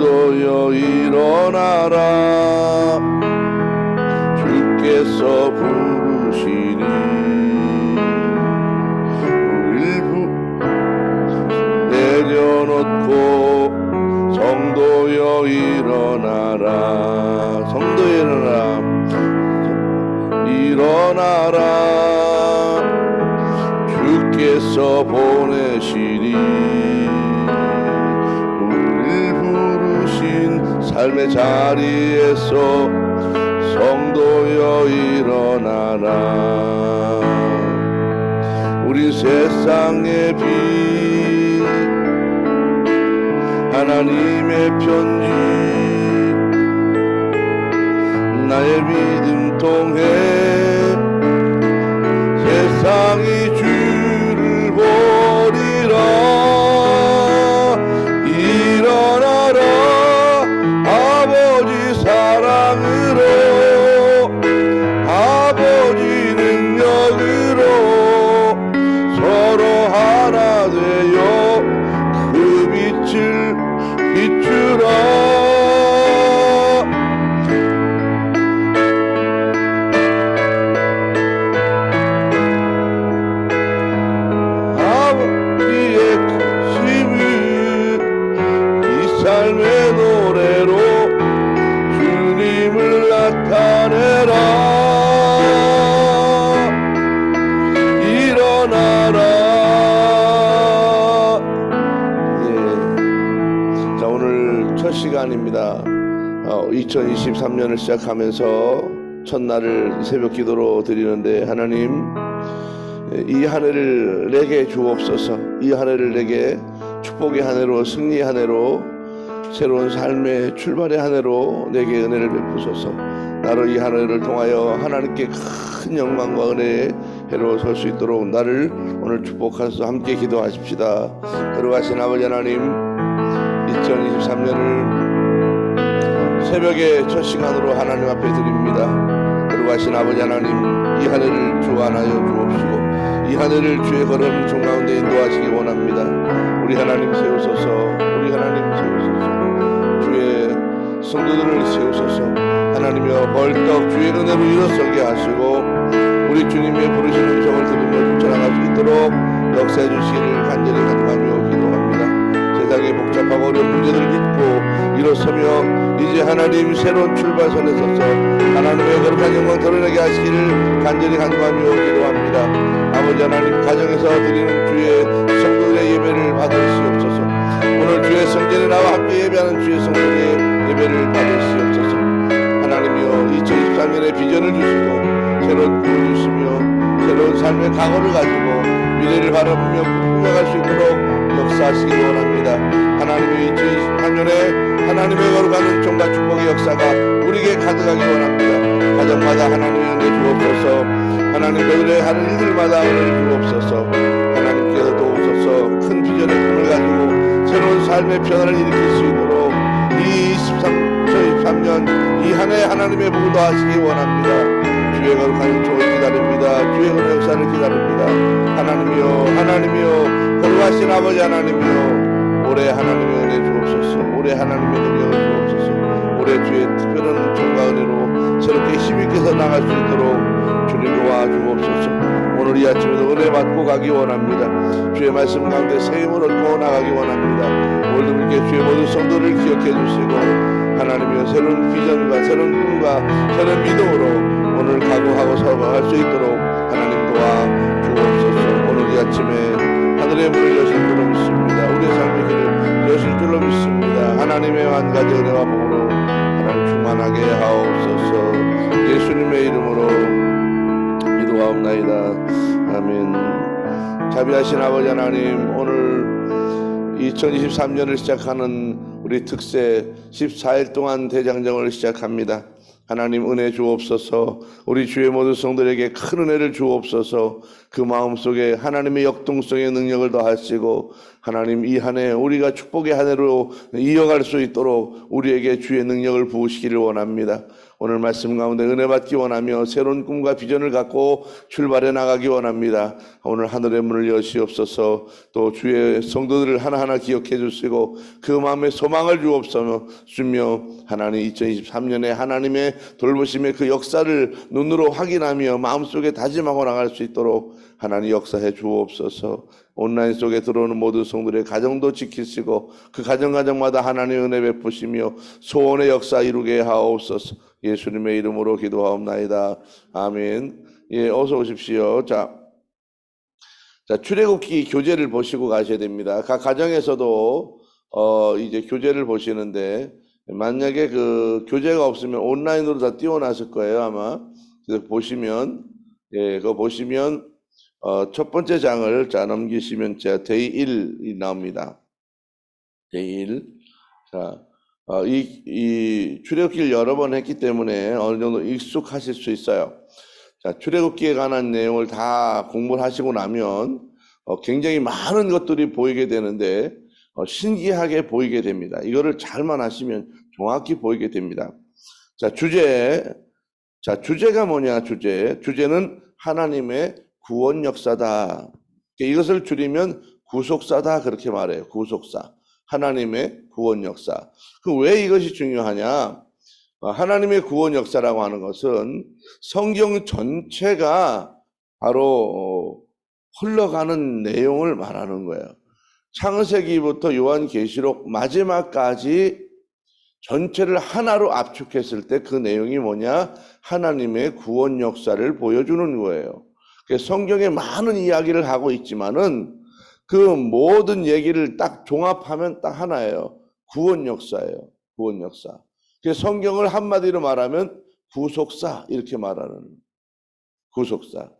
성도여 일어나라. 주께서 부르시니 우릴 내려놓고 성도여 일어나라. 성도여 일어나라. 주께서 보내시니 우릴 부르신 삶의 자리에서 성도여 일어나라. 우리 세상의 빛 하나님의 편지 나의 믿음 통해 세상이 주를 보리라. 일어나라. 아버지 사랑으로 아버지 능력으로 서로 하나 되어 그 빛을 비추라. 아버지의 크심을 이 삶의 노래로 주님을 나타내라. 일어나라. 자, 오늘 첫 시간입니다. 2023년을 시작하면서 첫날을 새벽 기도로 드리는데, 하나님 이 한 해를 내게 주옵소서. 이 한 해를 내게 축복의 한 해로, 승리의 한 해로, 새로운 삶의 출발의 한 해로 내게 은혜를 베푸소서. 나로 이 한 해를 통하여 하나님께 큰 영광과 은혜의 해로 설 수 있도록 나를 오늘 축복하소서. 함께 기도하십시다. 거룩하신 아버지 하나님, 2023년을 새벽의 첫 시간으로 하나님 앞에 드립니다. 거룩하신 아버지 하나님, 이 한 해를 주 안하여 주옵시고 이 한 해를 주의 걸음 종 가운데 인도하시기 원합니다. 우리 하나님 세우소서. 우리 하나님 세우소서. 주의 성도들을 세우소서. 하나님이여, 벌떡 주의 은혜로 일어서게 하시고 우리 주님의 부르신 음성을 들으며 쫓아나갈 수 있도록 역사해 주시기를 간절히 간구하며 기도합니다. 세상의 복잡하고 어려운 문제들을 잊고 일어서며 이제 하나님 새로운 출발선에 서서 하나님의 거룩한 영광 드러내게 하시기를 간절히 간구하며 기도합니다. 아버지 하나님, 가정에서 드리는 주의 성도들의 예배를 받으시옵소서. 오늘 주의 성전에 나와 함께 예배하는 주의 성도들의 예배를 받으시옵소서. 하나님이여, 2023년의 비전을 주시고 새로운 꿈을 주시며 새로운 삶의 각오를 가지고 미래를 바라보며 꿈꿔갈 수 있도록 역사하시기 원합니다. 하나님의 2023년에 하나님의 거룩한 은총과 축복의 역사가 우리에게 가득하기 원합니다. 가정마다 하나님의 은혜 주옵소서. 하나님 너희의 하는 일들마다 은혜를 주옵소서. 하나님께서 도우소서. 큰 비전의 꿈을 가지고 새로운 삶의 변화를 일으킬 수 있도록 2023년 이 한 해 하나님의 복을 더하시기 원합니다. 주의 거룩한 은총을 기다립니다. 주의 은혜 역사를 기다립니다. 하나님이여 거룩하신 아버지 하나님이여, 올해 하나님의 은혜 주옵소서. 올해 하나님의 능력을 주옵소서. 올해 주의 특별한 은총과 은혜로 새롭게 힘있게서 나갈 수 있도록 주님 도와주옵소서. 오늘 이 아침에도 은혜 받고 가기 원합니다. 주의 말씀 가운데 새 힘을 얻고 나가기 원합니다. 오늘도 그렇게 주의 모든 성도를 기억해 주시고 하나님이여, 새로운 비전과 새로운 꿈과 새로운 믿음으로 오늘 각오하고 살아갈 수 있도록 하나님 도와주옵소서. 오늘 이 아침에 하늘의 문을 여실 줄로 믿습니다. 우리의 삶의 길을 여실 줄로 믿습니다. 하나님의 한 가지 은혜와 복으로 하나님 충만하게 하옵소서. 예수님의 이름으로 기도하옵나이다. 아멘. 자비하신 아버지 하나님, 오늘 2023년을 시작하는 우리 특세 14일 동안 대장정을 시작합니다. 하나님 은혜 주옵소서. 우리 주의 모든 성도들에게 큰 은혜를 주옵소서. 그 마음속에 하나님의 역동성의 능력을 더하시고 하나님, 이 한 해 우리가 축복의 한 해로 이어갈 수 있도록 우리에게 주의 능력을 부으시기를 원합니다. 오늘 말씀 가운데 은혜 받기 원하며 새로운 꿈과 비전을 갖고 출발해 나가기 원합니다. 오늘 하늘의 문을 여시옵소서. 또 주의 성도들을 하나하나 기억해 주시고 그 마음에 소망을 주옵소서. 하나님 2023년에 하나님의 돌보심의 그 역사를 눈으로 확인하며 마음속에 다짐하고 나갈 수 있도록 하나님 역사해 주옵소서. 온라인 속에 들어오는 모든 성도들의 가정도 지키시고 그 가정마다 하나님의 은혜 베푸시며 소원의 역사 이루게 하옵소서. 예수님의 이름으로 기도하옵나이다. 아멘. 예, 어서 오십시오. 자, 출애굽기 교재를 보시고 가셔야 됩니다. 각 가정에서도 이제 교재를 보시는데 만약에 그 교재가 없으면 온라인으로 다 띄워놨을 거예요, 아마. 그래서 보시면, 예, 그거 보시면 첫 번째 장을 넘기시면 제가 데이 1이 나옵니다. 데이 1. 자, 이 출애굽기를 여러 번 했기 때문에 어느 정도 익숙하실 수 있어요. 자, 출애굽기에 관한 내용을 다 공부를 하시고 나면 굉장히 많은 것들이 보이게 되는데 신기하게 보이게 됩니다. 이거를 잘만 하시면 정확히 보이게 됩니다. 자, 주제가 뭐냐, 주제는 하나님의 구원 역사다. 이것을 줄이면 구속사다, 그렇게 말해요. 구속사. 하나님의 구원 역사. 왜 이것이 중요하냐? 하나님의 구원 역사라고 하는 것은 성경 전체가 바로 흘러가는 내용을 말하는 거예요. 창세기부터 요한계시록 마지막까지 전체를 하나로 압축했을 때 그 내용이 뭐냐? 하나님의 구원 역사를 보여주는 거예요. 성경에 많은 이야기를 하고 있지만은 그 모든 얘기를 딱 종합하면 딱 하나예요. 구원 역사예요. 구원 역사. 성경을 한마디로 말하면 구속사, 이렇게 말하는 구속사.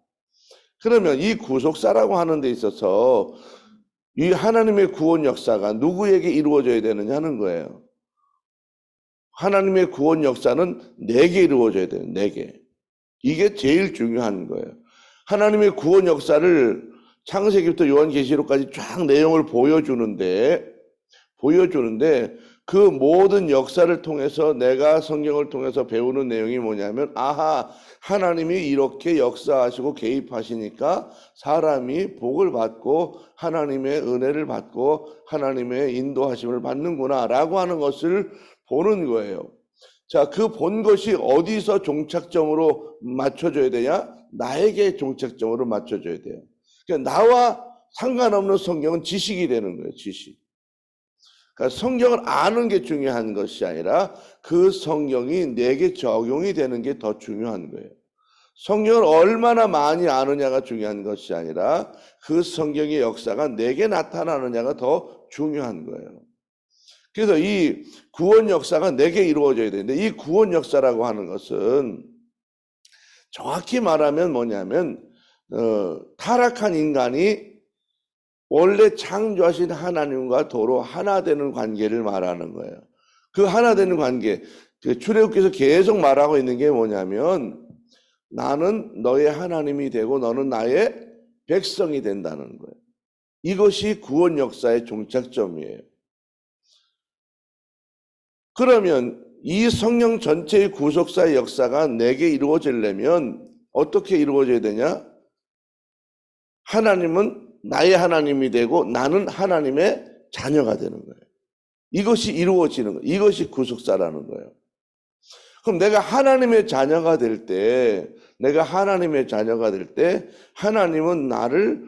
그러면 이 구속사라고 하는 데 있어서 이 하나님의 구원 역사가 누구에게 이루어져야 되느냐는 거예요. 하나님의 구원 역사는 내게 이루어져야 돼요. 내게. 이게 제일 중요한 거예요. 하나님의 구원 역사를 창세기부터 요한계시록까지 쫙 내용을 보여주는데 그 모든 역사를 통해서 내가 성경을 통해서 배우는 내용이 뭐냐면, 아하, 하나님이 이렇게 역사하시고 개입하시니까 사람이 복을 받고 하나님의 은혜를 받고 하나님의 인도하심을 받는구나 라고 하는 것을 보는 거예요. 자, 그 본 것이 어디서 종착점으로 맞춰줘야 되냐? 나에게 종착점으로 맞춰줘야 돼요. 그러니까 나와 상관없는 성경은 지식이 되는 거예요. 지식. 그러니까 성경을 아는 게 중요한 것이 아니라 그 성경이 내게 적용이 되는 게 더 중요한 거예요. 성경을 얼마나 많이 아느냐가 중요한 것이 아니라 그 성경의 역사가 내게 나타나느냐가 더 중요한 거예요. 그래서 이 구원 역사가 내게 이루어져야 되는데, 이 구원 역사라고 하는 것은 정확히 말하면 뭐냐면 타락한 인간이 원래 창조하신 하나님과 도로 하나 되는 관계를 말하는 거예요. 그 하나 되는 관계, 그 출애굽기에서 계속 말하고 있는 게 뭐냐면 나는 너의 하나님이 되고 너는 나의 백성이 된다는 거예요. 이것이 구원 역사의 종착점이에요. 그러면 이 성령 전체의 구속사의 역사가 내게 이루어지려면 어떻게 이루어져야 되냐? 하나님은 나의 하나님이 되고 나는 하나님의 자녀가 되는 거예요. 이것이 이루어지는 거예요. 이것이 구속사라는 거예요. 그럼 내가 하나님의 자녀가 될 때, 하나님은 나를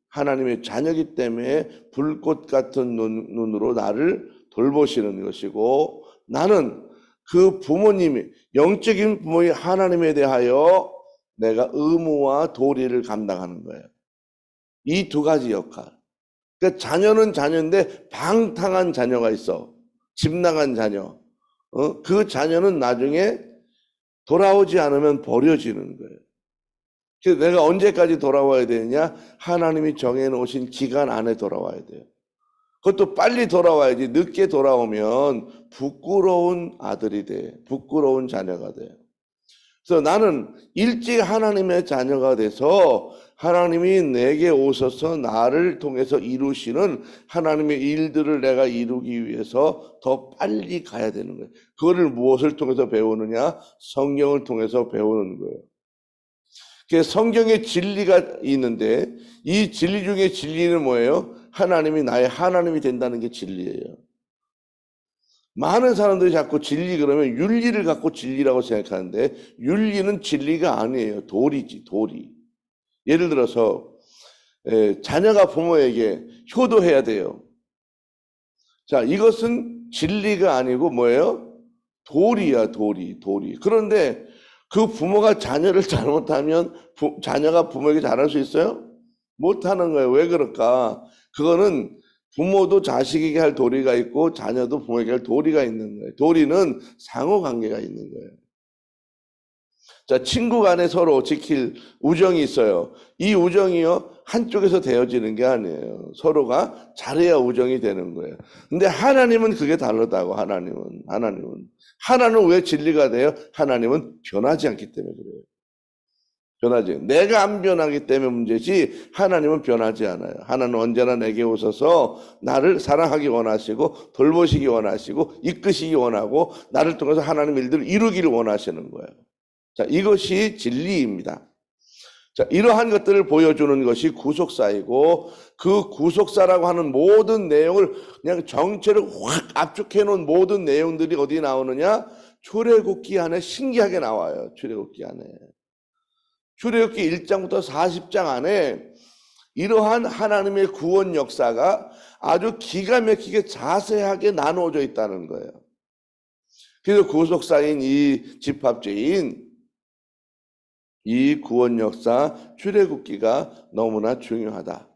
하나님의 자녀이기 때문에 불꽃 같은 눈으로 나를 돌보시는 것이고, 나는 그 부모님이, 영적인 부모인 하나님에 대하여 내가 의무와 도리를 감당하는 거예요. 이 두 가지 역할. 그러니까 자녀는 자녀인데 방탕한 자녀가 있어. 집 나간 자녀. 그 자녀는 나중에 돌아오지 않으면 버려지는 거예요. 그래서 내가 언제까지 돌아와야 되느냐? 하나님이 정해놓으신 기간 안에 돌아와야 돼요. 그것도 빨리 돌아와야지. 늦게 돌아오면 부끄러운 아들이 돼. 부끄러운 자녀가 돼. 그래서 나는 일찍 하나님의 자녀가 돼서 하나님이 내게 오셔서 나를 통해서 이루시는 하나님의 일들을 내가 이루기 위해서 더 빨리 가야 되는 거예요. 그거를 무엇을 통해서 배우느냐? 성경을 통해서 배우는 거예요. 성경에 진리가 있는데 이 진리 중에 진리는 뭐예요? 하나님이 나의 하나님이 된다는 게 진리예요. 많은 사람들이 자꾸 진리 그러면 윤리를 갖고 진리라고 생각하는데 윤리는 진리가 아니에요. 도리지, 도리. 예를 들어서 자녀가 부모에게 효도해야 돼요. 자, 이것은 진리가 아니고 뭐예요? 도리야, 도리. 그런데 그 부모가 자녀를 잘못하면 자녀가 부모에게 잘할 수 있어요? 못하는 거예요. 왜 그럴까? 그거는 부모도 자식에게 할 도리가 있고 자녀도 부모에게 할 도리가 있는 거예요. 도리는 상호관계가 있는 거예요. 자, 친구 간에 서로 지킬 우정이 있어요. 이 우정이요, 한쪽에서 되어지는 게 아니에요. 서로가 잘해야 우정이 되는 거예요. 근데 하나님은 그게 다르다고, 하나님은 왜 진리가 돼요? 하나님은 변하지 않기 때문에 그래요. 변하지. 내가 안 변하기 때문에 문제지 하나님은 변하지 않아요. 하나님은 언제나 내게 오셔서 나를 사랑하기 원하시고 돌보시기 원하시고 이끄시기 원하고 나를 통해서 하나님 일들을 이루기를 원하시는 거예요. 자, 이것이 진리입니다. 자, 이러한 것들을 보여주는 것이 구속사이고 그 구속사라고 하는 모든 내용을 그냥 정체를 확 압축해 놓은 모든 내용들이 어디 나오느냐? 출애굽기 안에 신기하게 나와요. 출애굽기 안에. 출애굽기 1장부터 40장 안에 이러한 하나님의 구원 역사가 아주 기가 막히게 자세하게 나누어져 있다는 거예요. 그래서 구속사인 이 집합제인 이 구원 역사 출애굽기가 너무나 중요하다.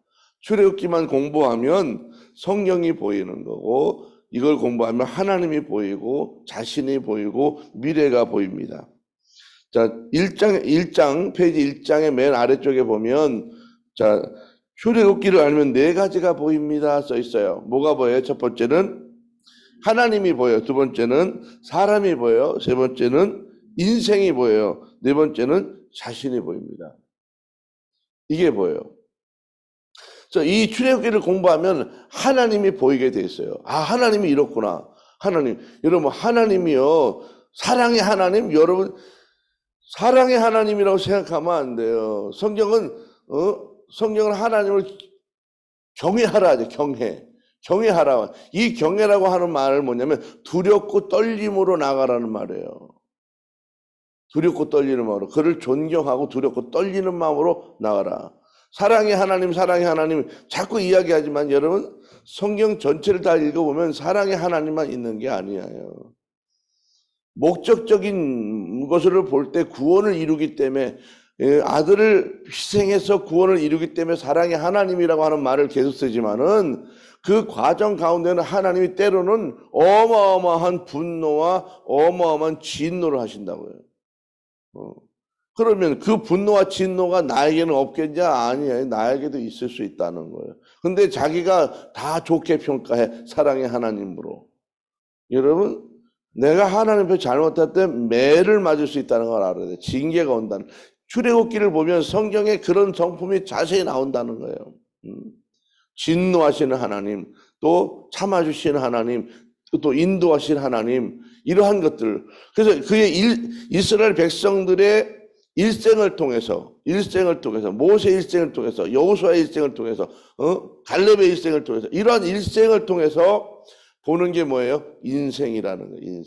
출애굽기만 공부하면 성경이 보이는 거고 이걸 공부하면 하나님이 보이고 자신이 보이고 미래가 보입니다. 자, 1장 페이지 1장의 맨 아래쪽에 보면 자, 출애굽기를 알면 네 가지가 보입니다 써 있어요. 뭐가 보여요? 첫 번째는 하나님이 보여요. 두 번째는 사람이 보여요. 세 번째는 인생이 보여요. 네 번째는 자신이 보입니다. 이게 보여요. 이 출애굽기를 공부하면 하나님이 보이게 돼 있어요. 아, 하나님이 이렇구나. 하나님, 여러분, 하나님이요, 사랑의 하나님, 여러분, 사랑의 하나님이라고 생각하면 안 돼요. 성경은 하나님을 경외하라 하죠. 경외하라. 이 경외라고 하는 말은 뭐냐면 두렵고 떨림으로 나가라는 말이에요. 두렵고 떨리는 마음으로, 그를 존경하고 두렵고 떨리는 마음으로 나가라. 사랑의 하나님 자꾸 이야기하지만 여러분 성경 전체를 다 읽어보면 사랑의 하나님만 있는 게 아니에요. 목적적인 것을 볼 때 구원을 이루기 때문에 아들을 희생해서 구원을 이루기 때문에 사랑의 하나님이라고 하는 말을 계속 쓰지만은 그 과정 가운데는 하나님이 때로는 어마어마한 분노와 어마어마한 진노를 하신다고요. 그러면 그 분노와 진노가 나에게는 없겠냐? 아니에요. 나에게도 있을 수 있다는 거예요. 근데 자기가 다 좋게 평가해. 사랑의 하나님으로. 여러분, 내가 하나님 앞에 잘못할 때 매를 맞을 수 있다는 걸 알아야 돼. 징계가 온다는. 출애굽기를 보면 성경에 그런 성품이 자세히 나온다는 거예요. 진노하시는 하나님, 또 참아주시는 하나님, 또 인도하시는 하나님, 이러한 것들. 그래서 그의 이스라엘 백성들의 일생을 통해서 모세 일생을 통해서 여호수아의 일생을 통해서 갈렙의 일생을 통해서 이러한 일생을 통해서 보는 게 뭐예요? 인생이라는 거예요.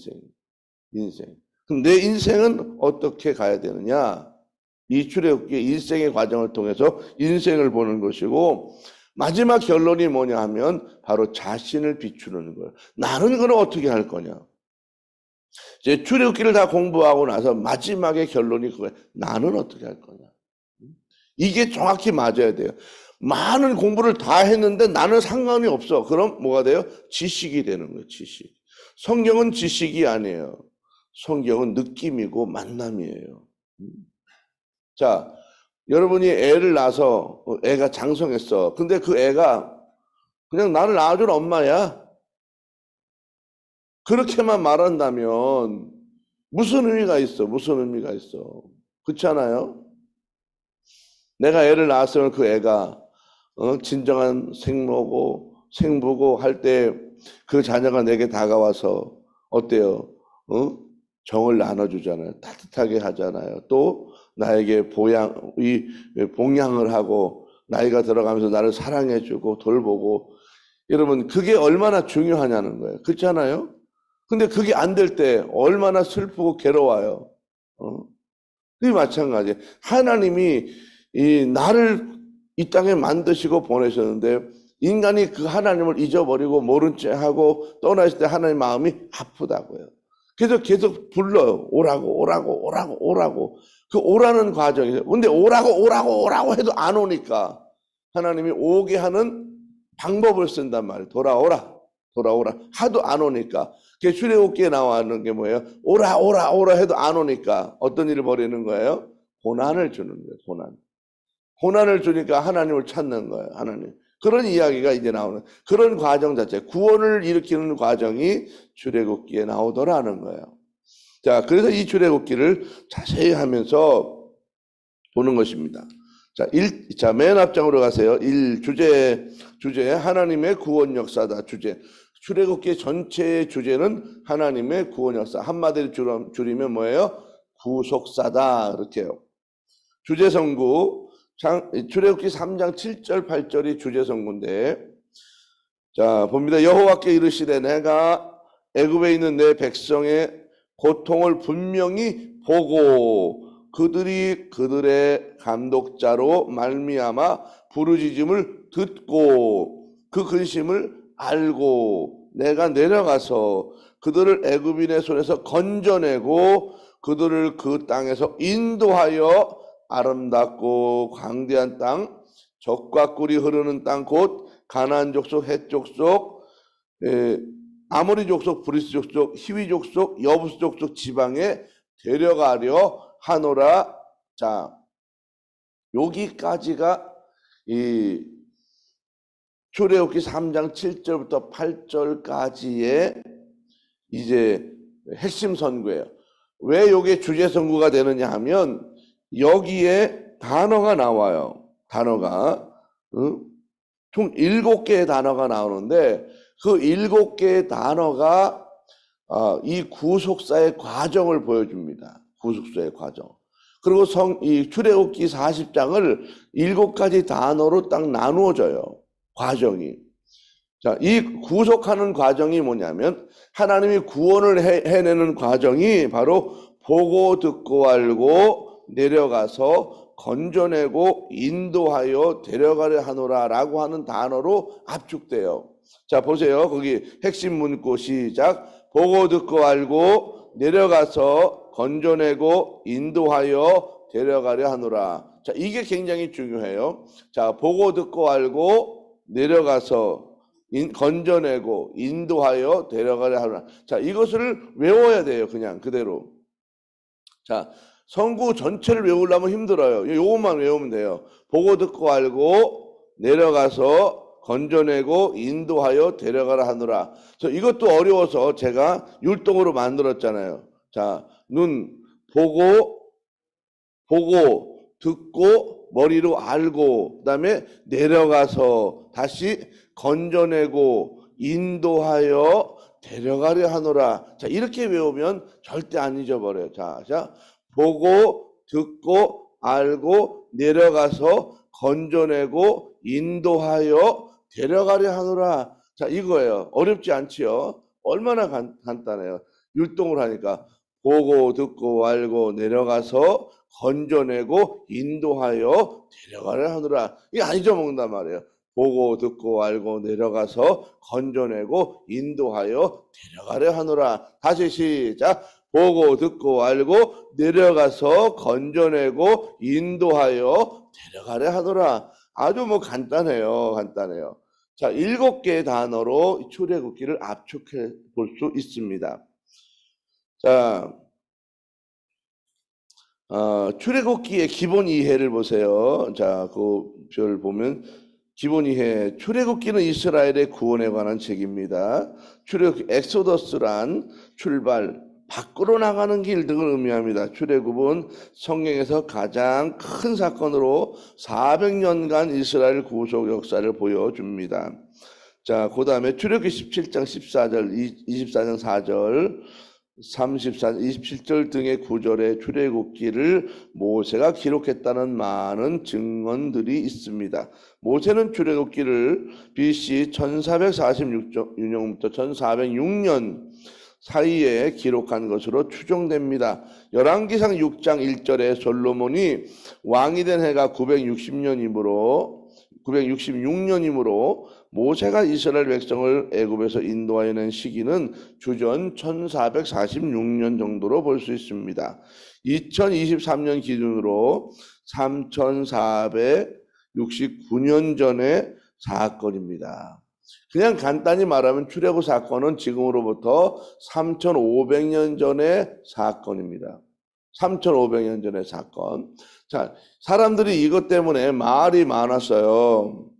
인생. 그럼 내 인생은 어떻게 가야 되느냐? 이 출애굽기의 일생의 과정을 통해서 인생을 보는 것이고 마지막 결론이 뭐냐 하면 바로 자신을 비추는 거예요. 나는 그럼 어떻게 할 거냐? 이제 출애굽기를 다 공부하고 나서 마지막에 결론이 그거예요. 나는 어떻게 할 거냐? 이게 정확히 맞아야 돼요. 많은 공부를 다 했는데 나는 상관이 없어. 그럼 뭐가 돼요? 지식이 되는 거예요. 지식. 성경은 지식이 아니에요. 성경은 느낌이고 만남이에요. 자, 여러분이 애를 낳아서 애가 장성했어. 근데 그 애가 그냥 나를 낳아준 엄마야. 그렇게만 말한다면 무슨 의미가 있어? 그렇지 않아요? 내가 애를 낳았으면 그 애가 진정한 생부고 할 때 그 자녀가 내게 다가와서 어때요? 정을 나눠주잖아요. 따뜻하게 하잖아요. 또 나에게 봉양을 하고 나이가 들어가면서 나를 사랑해주고 돌보고. 여러분, 그게 얼마나 중요하냐는 거예요. 그렇잖아요? 근데 그게 안 될 때 얼마나 슬프고 괴로워요. 그게 마찬가지예요. 하나님이 나를 이 땅에 만드시고 보내셨는데 인간이 그 하나님을 잊어버리고 모른 채 하고 떠나실 때 하나님 마음이 아프다고요. 그래서 계속 불러요. 오라고. 그 오라는 과정이에요. 근데 오라고 해도 안 오니까 하나님이 오게 하는 방법을 쓴단 말이에요. 돌아오라 하도 안 오니까. 그게 출애굽기에 나와있는 게 뭐예요? 오라 해도 안 오니까 어떤 일을 벌이는 거예요? 고난을 주는 거예요. 고난을 주니까 하나님을 찾는 거예요. 하나님. 그런 이야기가 이제 나오는 그런 과정 자체, 구원을 일으키는 과정이 출애굽기에 나오더라는 거예요. 자, 그래서 이 출애굽기를 자세히 하면서 보는 것입니다. 자, 맨 앞장으로 가세요. 주제 하나님의 구원 역사다. 주제. 출애굽기 전체의 주제는 하나님의 구원 역사. 한마디로 줄이면 뭐예요? 구속사다. 이렇게요. 주제성구. 출애굽기 3장 7절 8절이 주제성구인데, 자 봅니다. 여호와께 이르시되 내가 애굽에 있는 내 백성의 고통을 분명히 보고 그들이 그들의 감독자로 말미암아 부르짖음을 듣고 그 근심을 알고 내가 내려가서 그들을 애굽인의 손에서 건져내고 그들을 그 땅에서 인도하여 아름답고 광대한 땅, 젖과 꿀이 흐르는 땅, 곧 가나안 족속, 헷 족속, 아모리 족속, 브리스 족속, 히위 족속, 여부스 족속 지방에 데려가려 하노라. 자, 여기까지가 이 출애굽기 3장 7절부터 8절까지의 이제 핵심 선구예요. 왜 이게 주제 선구가 되느냐 하면 여기에 단어가 나와요. 단어가 총 7개의 단어가 나오는데 그 7개의 단어가 이 구속사의 과정을 보여줍니다. 구속사의 과정. 그리고 이 출애굽기 40장을 7가지 단어로 딱 나누어져요. 과정이. 자, 이 구속하는 과정이 뭐냐면 하나님이 구원을 해내는 과정이 바로 보고 듣고 알고 내려가서 건져내고 인도하여 데려가려 하노라 라고 하는 단어로 압축돼요. 자, 보세요. 거기 핵심 문구 시작. 보고 듣고 알고 내려가서 건져내고 인도하여 데려가려 하노라. 자, 이게 굉장히 중요해요. 자, 보고 듣고 알고 내려가서 건져내고 인도하여 데려가려 하노라. 자, 이것을 외워야 돼요. 그냥 그대로. 자, 성구 전체를 외우려면 힘들어요. 요것만 외우면 돼요. 보고 듣고 알고 내려가서 건져내고 인도하여 데려가라 하노라. 그래서 이것도 어려워서 제가 율동으로 만들었잖아요. 자, 눈 보고 듣고 머리로 알고 그다음에 내려가서 다시 건져내고 인도하여 데려가려 하노라. 자, 이렇게 외우면 절대 안 잊어버려요. 자, 보고 듣고 알고 내려가서 건져내고 인도하여 데려가려 하노라. 자, 이거예요. 어렵지 않지요? 얼마나 간단해요. 율동을 하니까 보고 듣고 알고 내려가서 건져내고 인도하여 데려가려 하노라. 이게 안 잊어먹는단 말이에요. 보고 듣고 알고 내려가서 건져내고 인도하여 데려가려 하노라. 다시 시작. 보고 듣고 알고 내려가서 건져내고 인도하여 데려가려 하노라. 아주 간단해요. 자, 7개의 단어로 출애굽기를 압축해 볼 수 있습니다. 자, 출애굽기의 기본 이해를 보세요. 자, 그 별 보면 기본 이해. 출애굽기는 이스라엘의 구원에 관한 책입니다. 출애굽기 엑소더스란 출발, 밖으로 나가는 길 등을 의미합니다. 출애굽은 성경에서 가장 큰 사건으로 400년간 이스라엘 구속 역사를 보여줍니다. 자, 그 다음에 출애굽기 17장 14절, 24장 4절, 34, 27절 등의 구절에 출애굽기를 모세가 기록했다는 많은 증언들이 있습니다. 모세는 출애굽기를 BC 1446년부터 1406년 사이에 기록한 것으로 추정됩니다. 열왕기상 6장 1절에 솔로몬이 왕이 된 해가 966년이므로 모세가 이스라엘 백성을 애굽에서 인도하여 낸 시기는 주전 1446년 정도로 볼 수 있습니다. 2023년 기준으로 3469년 전의 사건입니다. 그냥 간단히 말하면 출애굽 사건은 지금으로부터 3500년 전의 사건입니다. 3500년 전의 사건. 자, 사람들이 이것 때문에 말이 많았어요.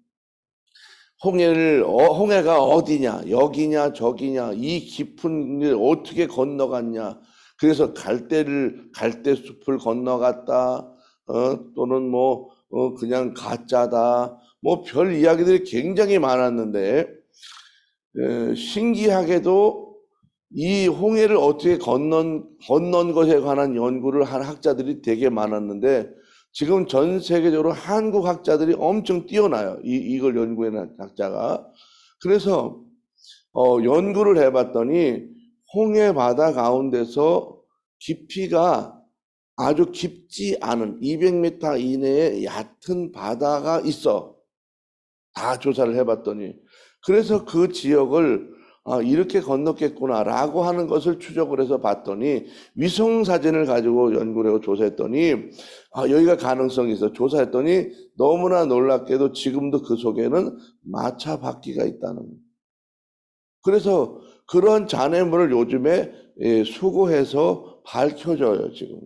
홍해가 어디냐, 여기냐, 저기냐, 이 깊은 길 어떻게 건너갔냐. 그래서 갈대숲을 건너갔다. 또는 그냥 가짜다. 별 이야기들이 굉장히 많았는데, 신기하게도 이 홍해를 어떻게 건넌 것에 관한 연구를 한 학자들이 되게 많았는데, 지금 전 세계적으로 한국 학자들이 엄청 뛰어나요. 이걸 연구해낸 학자가. 그래서, 연구를 해봤더니, 홍해 바다 가운데서 깊이가 아주 깊지 않은 200m 이내에 얕은 바다가 있어. 다 조사를 해봤더니. 그래서 그 지역을 이렇게 건넜겠구나라고 하는 것을 추적을 해서 봤더니 위성사진을 가지고 연구를 하고 조사했더니 여기가 가능성이 있어. 조사했더니 너무나 놀랍게도 지금도 그 속에는 마차 바퀴가 있다는 거예요. 그래서 그런 잔해물을 요즘에 수거해서 밝혀져요. 지금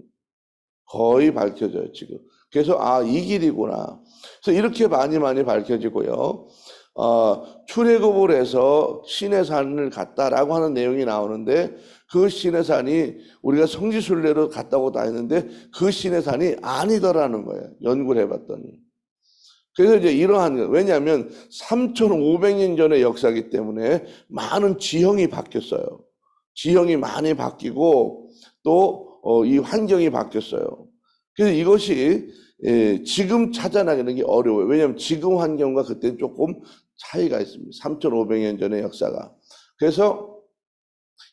거의 밝혀져요. 지금. 그래서 이 길이구나. 그래서 이렇게 많이 밝혀지고요. 출애굽을 해서 시내산을 갔다라고 하는 내용이 나오는데 그 시내산이 우리가 성지순례로 갔다고 다 했는데 그 시내산이 아니더라는 거예요. 연구를 해봤더니. 그래서 이제 이러한 거, 왜냐하면 3,500년 전의 역사이기 때문에 많은 지형이 바뀌었어요. 지형이 많이 바뀌고 또 이 환경이 바뀌었어요. 그래서 이것이 지금 찾아나가는 게 어려워요. 왜냐하면 지금 환경과 그때는 조금 차이가 있습니다. 3,500년 전의 역사가. 그래서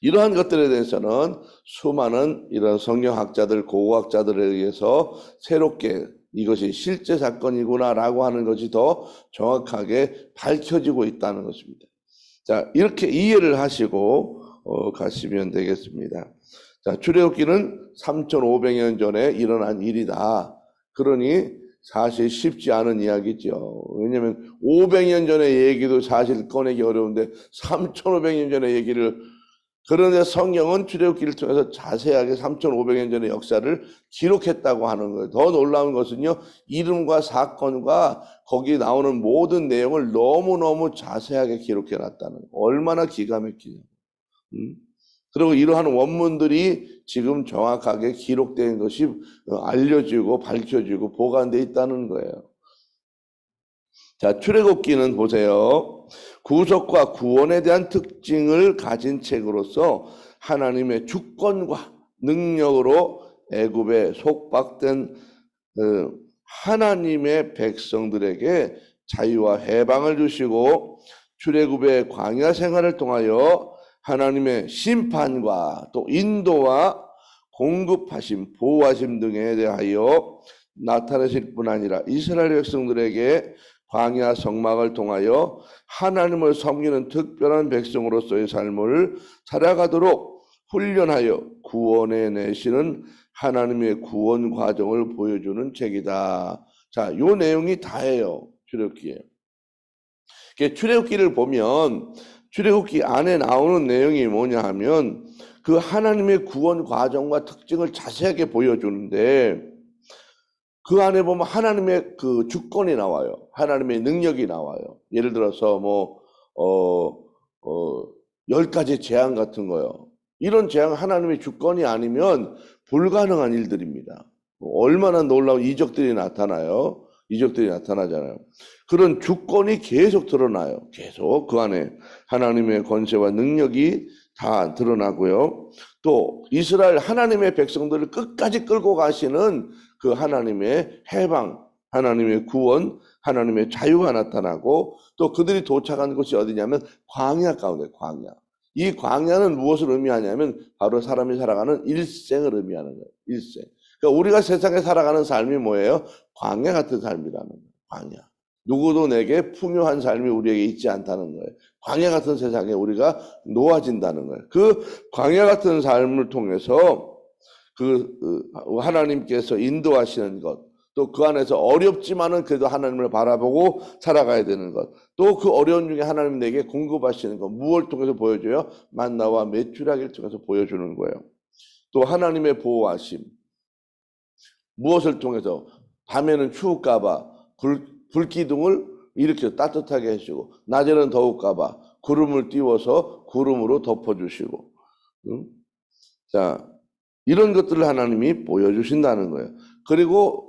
이러한 것들에 대해서는 수많은 이런 성경학자들, 고고학자들에 의해서 새롭게 이것이 실제 사건이구나라고 하는 것이 더 정확하게 밝혀지고 있다는 것입니다. 자, 이렇게 이해를 하시고 가시면 되겠습니다. 자, 출애굽기는 3,500년 전에 일어난 일이다. 그러니 사실 쉽지 않은 이야기죠. 왜냐하면 500년 전의 얘기도 사실 꺼내기 어려운데 3,500년 전의 얘기를, 그런데 성경은 출애굽기를 통해서 자세하게 3,500년 전의 역사를 기록했다고 하는 거예요. 더 놀라운 것은요, 이름과 사건과 거기 나오는 모든 내용을 너무너무 자세하게 기록해 놨다는 거예요. 얼마나 기가 막히냐. 그리고 이러한 원문들이 지금 정확하게 기록된 것이 알려지고 밝혀지고 보관되어 있다는 거예요. 자, 출애굽기는 보세요. 구속과 구원에 대한 특징을 가진 책으로서 하나님의 주권과 능력으로 애굽에 속박된 하나님의 백성들에게 자유와 해방을 주시고 출애굽의 광야 생활을 통하여 하나님의 심판과 또 인도와 공급하심, 보호하심 등에 대하여 나타내실 뿐 아니라 이스라엘 백성들에게 광야 성막을 통하여 하나님을 섬기는 특별한 백성으로서의 삶을 살아가도록 훈련하여 구원해 내시는 하나님의 구원 과정을 보여주는 책이다. 자, 요 내용이 다예요. 출애굽기에. 출애굽기를 보면 출애굽기 안에 나오는 내용이 뭐냐 하면 그 하나님의 구원 과정과 특징을 자세하게 보여주는데 그 안에 보면 하나님의 그 주권이 나와요. 하나님의 능력이 나와요. 예를 들어서 10가지 재앙 같은 거요. 이런 재앙 하나님의 주권이 아니면 불가능한 일들입니다. 얼마나 놀라운 이적들이 나타나요. 이적들이 나타나잖아요. 그런 주권이 계속 드러나요. 계속 그 안에 하나님의 권세와 능력이 다 드러나고요. 또 이스라엘 하나님의 백성들을 끝까지 끌고 가시는 그 하나님의 해방, 하나님의 구원, 하나님의 자유가 나타나고 또 그들이 도착한 곳이 어디냐면 광야 가운데 광야. 이 광야는 무엇을 의미하냐면 바로 사람이 살아가는 일생을 의미하는 거예요. 일생. 그러니까 우리가 세상에 살아가는 삶이 뭐예요? 광야 같은 삶이라는 거예요. 광야. 누구도 내게 풍요한 삶이 우리에게 있지 않다는 거예요. 광야 같은 세상에 우리가 놓아진다는 거예요. 그 광야 같은 삶을 통해서 하나님께서 인도하시는 것, 또 그 안에서 어렵지만은 그래도 하나님을 바라보고 살아가야 되는 것, 또 그 어려운 중에 하나님 내게 공급하시는 것, 무엇을 통해서 보여줘요? 만나와 메추라기를 통해서 보여주는 거예요. 또 하나님의 보호하심, 무엇을 통해서? 밤에는 추울까봐 불기둥을 이렇게 따뜻하게 해주고, 낮에는 더울까봐 구름을 띄워서 구름으로 덮어주시고, 자, 이런 것들을 하나님이 보여주신다는 거예요. 그리고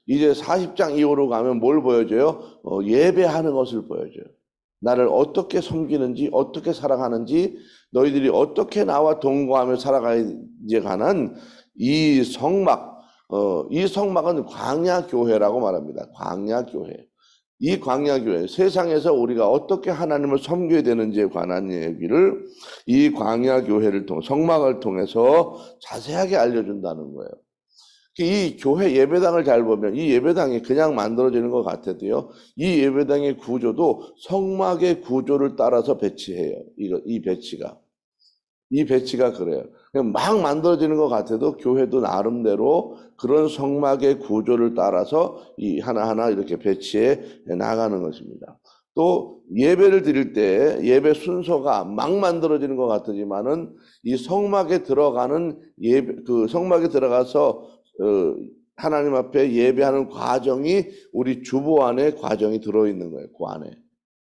이제 40장 이후로 가면 뭘 보여줘요? 예배하는 것을 보여줘요. 나를 어떻게 섬기는지, 어떻게 사랑하는지, 너희들이 어떻게 나와 동거하며 살아가는지에 관한 이 성막, 이 성막은 광야교회라고 말합니다. 광야교회. 이 광야교회, 세상에서 우리가 어떻게 하나님을 섬겨야 되는지에 관한 얘기를 이 광야교회를 통해, 성막을 통해서 자세하게 알려준다는 거예요. 이 교회 예배당을 잘 보면 이 예배당이 그냥 만들어지는 것 같아도요, 이 예배당의 구조도 성막의 구조를 따라서 배치해요. 이 배치가 그래요. 그냥 막 만들어지는 것 같아도 교회도 나름대로 그런 성막의 구조를 따라서 이 하나하나 이렇게 배치해 나가는 것입니다. 또 예배를 드릴 때 예배 순서가 막 만들어지는 것 같지만은 이 성막에 들어가는 그 성막에 들어가서 하나님 앞에 예배하는 과정이 우리 주보 안에 과정이 들어있는 거예요. 그 안에.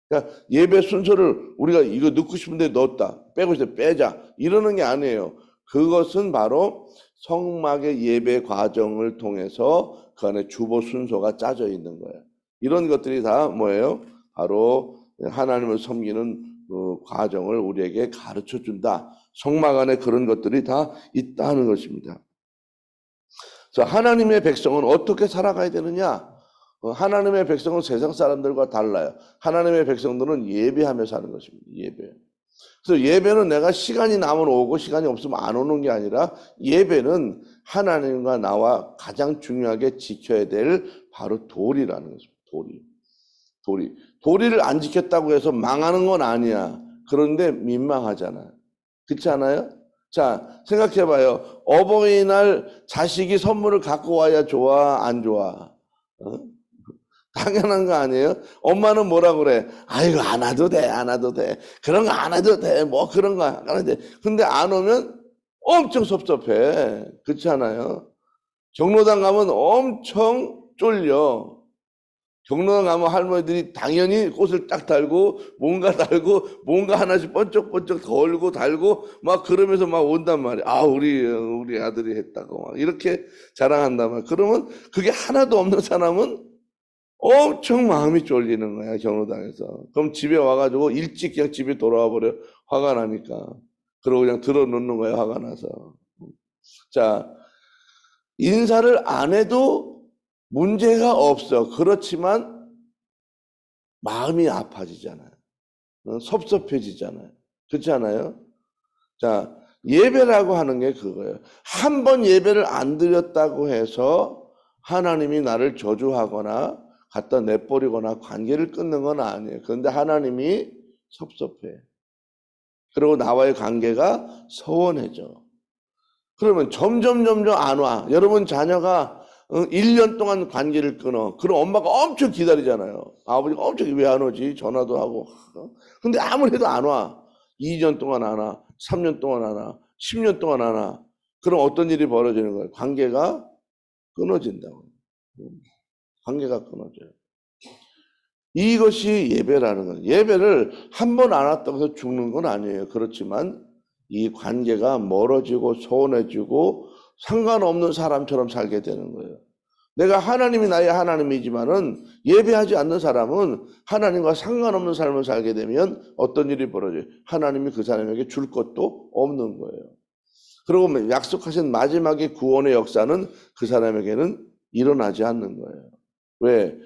그러니까 예배 순서를 우리가 이거 넣고 싶은데 넣었다, 빼고 싶은데 빼자, 이러는 게 아니에요. 그것은 바로 성막의 예배 과정을 통해서 그 안에 주보 순서가 짜져 있는 거예요. 이런 것들이 다 뭐예요? 바로 하나님을 섬기는 그 과정을 우리에게 가르쳐 준다. 성막 안에 그런 것들이 다 있다는 것입니다. 그래서 하나님의 백성은 어떻게 살아가야 되느냐? 하나님의 백성은 세상 사람들과 달라요. 하나님의 백성들은 예배하며 사는 것입니다. 예배. 그래서 예배는 내가 시간이 나면 오고 시간이 없으면 안 오는 게 아니라, 예배는 하나님과 나와 가장 중요하게 지켜야 될 바로 도리라는 것입니다. 도리를 안 지켰다고 해서 망하는 건 아니야. 그런데 민망하잖아요. 그렇지 않아요? 자, 생각해봐요. 어버이날 자식이 선물을 갖고 와야 좋아, 안 좋아? 당연한 거 아니에요? 엄마는 뭐라 그래? 아이고, 안 와도 돼, 안 와도 돼. 그런 거 안 와도 돼. 뭐 그런 거 안 와도 돼. 근데 안 오면 엄청 섭섭해. 그렇지 않아요? 경로당 가면 엄청 쫄려. 경로당 가면 할머니들이 당연히 꽃을 딱 달고 뭔가 하나씩 번쩍번쩍 걸고 달고 막 그러면서 막 온단 말이야. 아, 우리 아들이 했다고 막 이렇게 자랑한단 말이야. 그러면 그게 하나도 없는 사람은 엄청 마음이 쫄리는 거야, 경로당에서. 그럼 집에 와가지고 일찍 그냥 집에 돌아와 버려. 화가 나니까. 그러고 그냥 들어놓는 거야, 화가 나서. 자, 인사를 안 해도 문제가 없어. 그렇지만 마음이 아파지잖아요. 섭섭해지잖아요. 그렇지 않아요? 자, 예배라고 하는 게 그거예요. 한 번 예배를 안 드렸다고 해서 하나님이 나를 저주하거나 갖다 내버리거나 관계를 끊는 건 아니에요. 그런데 하나님이 섭섭해. 그리고 나와의 관계가 서원해져. 그러면 점점 안 와. 여러분 자녀가 1년 동안 관계를 끊어. 그럼 엄마가 엄청 기다리잖아요. 아버지가 엄청 왜 안 오지? 전화도 하고. 근데 아무리 해도 안 와. 2년 동안 안 와. 3년 동안 안 와. 10년 동안 안 와. 그럼 어떤 일이 벌어지는 거예요? 관계가 끊어진다고. 관계가 끊어져요. 이것이 예배라는 거예요. 예배를 한 번 안 왔다고 해서 죽는 건 아니에요. 그렇지만 이 관계가 멀어지고 소원해지고 상관없는 사람처럼 살게 되는 거예요. 내가 하나님이 나의 하나님이지만은 예배하지 않는 사람은 하나님과 상관없는 삶을 살게 되면 어떤 일이 벌어져요? 하나님이 그 사람에게 줄 것도 없는 거예요. 그리고 약속하신 마지막의 구원의 역사는 그 사람에게는 일어나지 않는 거예요. 왜?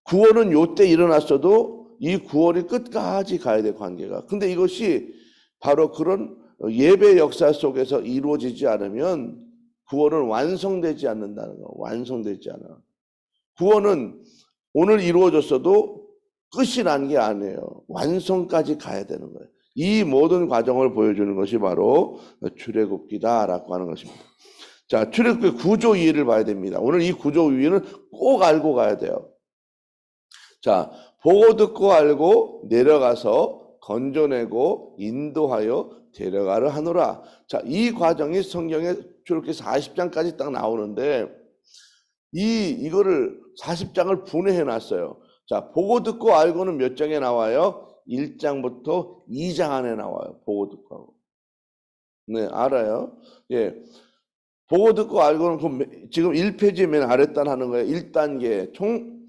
구원은 요때 일어났어도 이 구원이 끝까지 가야 돼, 관계가. 근데 이것이 바로 그런 예배 역사 속에서 이루어지지 않으면 구원은 완성되지 않는다는 거. 완성되지 않아. 구원은 오늘 이루어졌어도 끝이 난 게 아니에요. 완성까지 가야 되는 거예요. 이 모든 과정을 보여주는 것이 바로 출애굽기다라고 하는 것입니다. 자, 출애굽기 구조 이해를 봐야 됩니다. 오늘 이 구조 이해는 꼭 알고 가야 돼요. 자, 보고 듣고 알고 내려가서 건져내고 인도하여 데려가려 하노라. 자, 이 과정이 성경에 출애굽기 40장까지 딱 나오는데 이거를 40장을 분해해 놨어요. 자, 보고 듣고 알고는 몇 장에 나와요? 1장부터 2장 안에 나와요. 보고 듣고 알고. 네, 알아요. 예. 보고 듣고 알고는 지금 1페이지 맨 아랫단 하는 거예요. 1단계. 총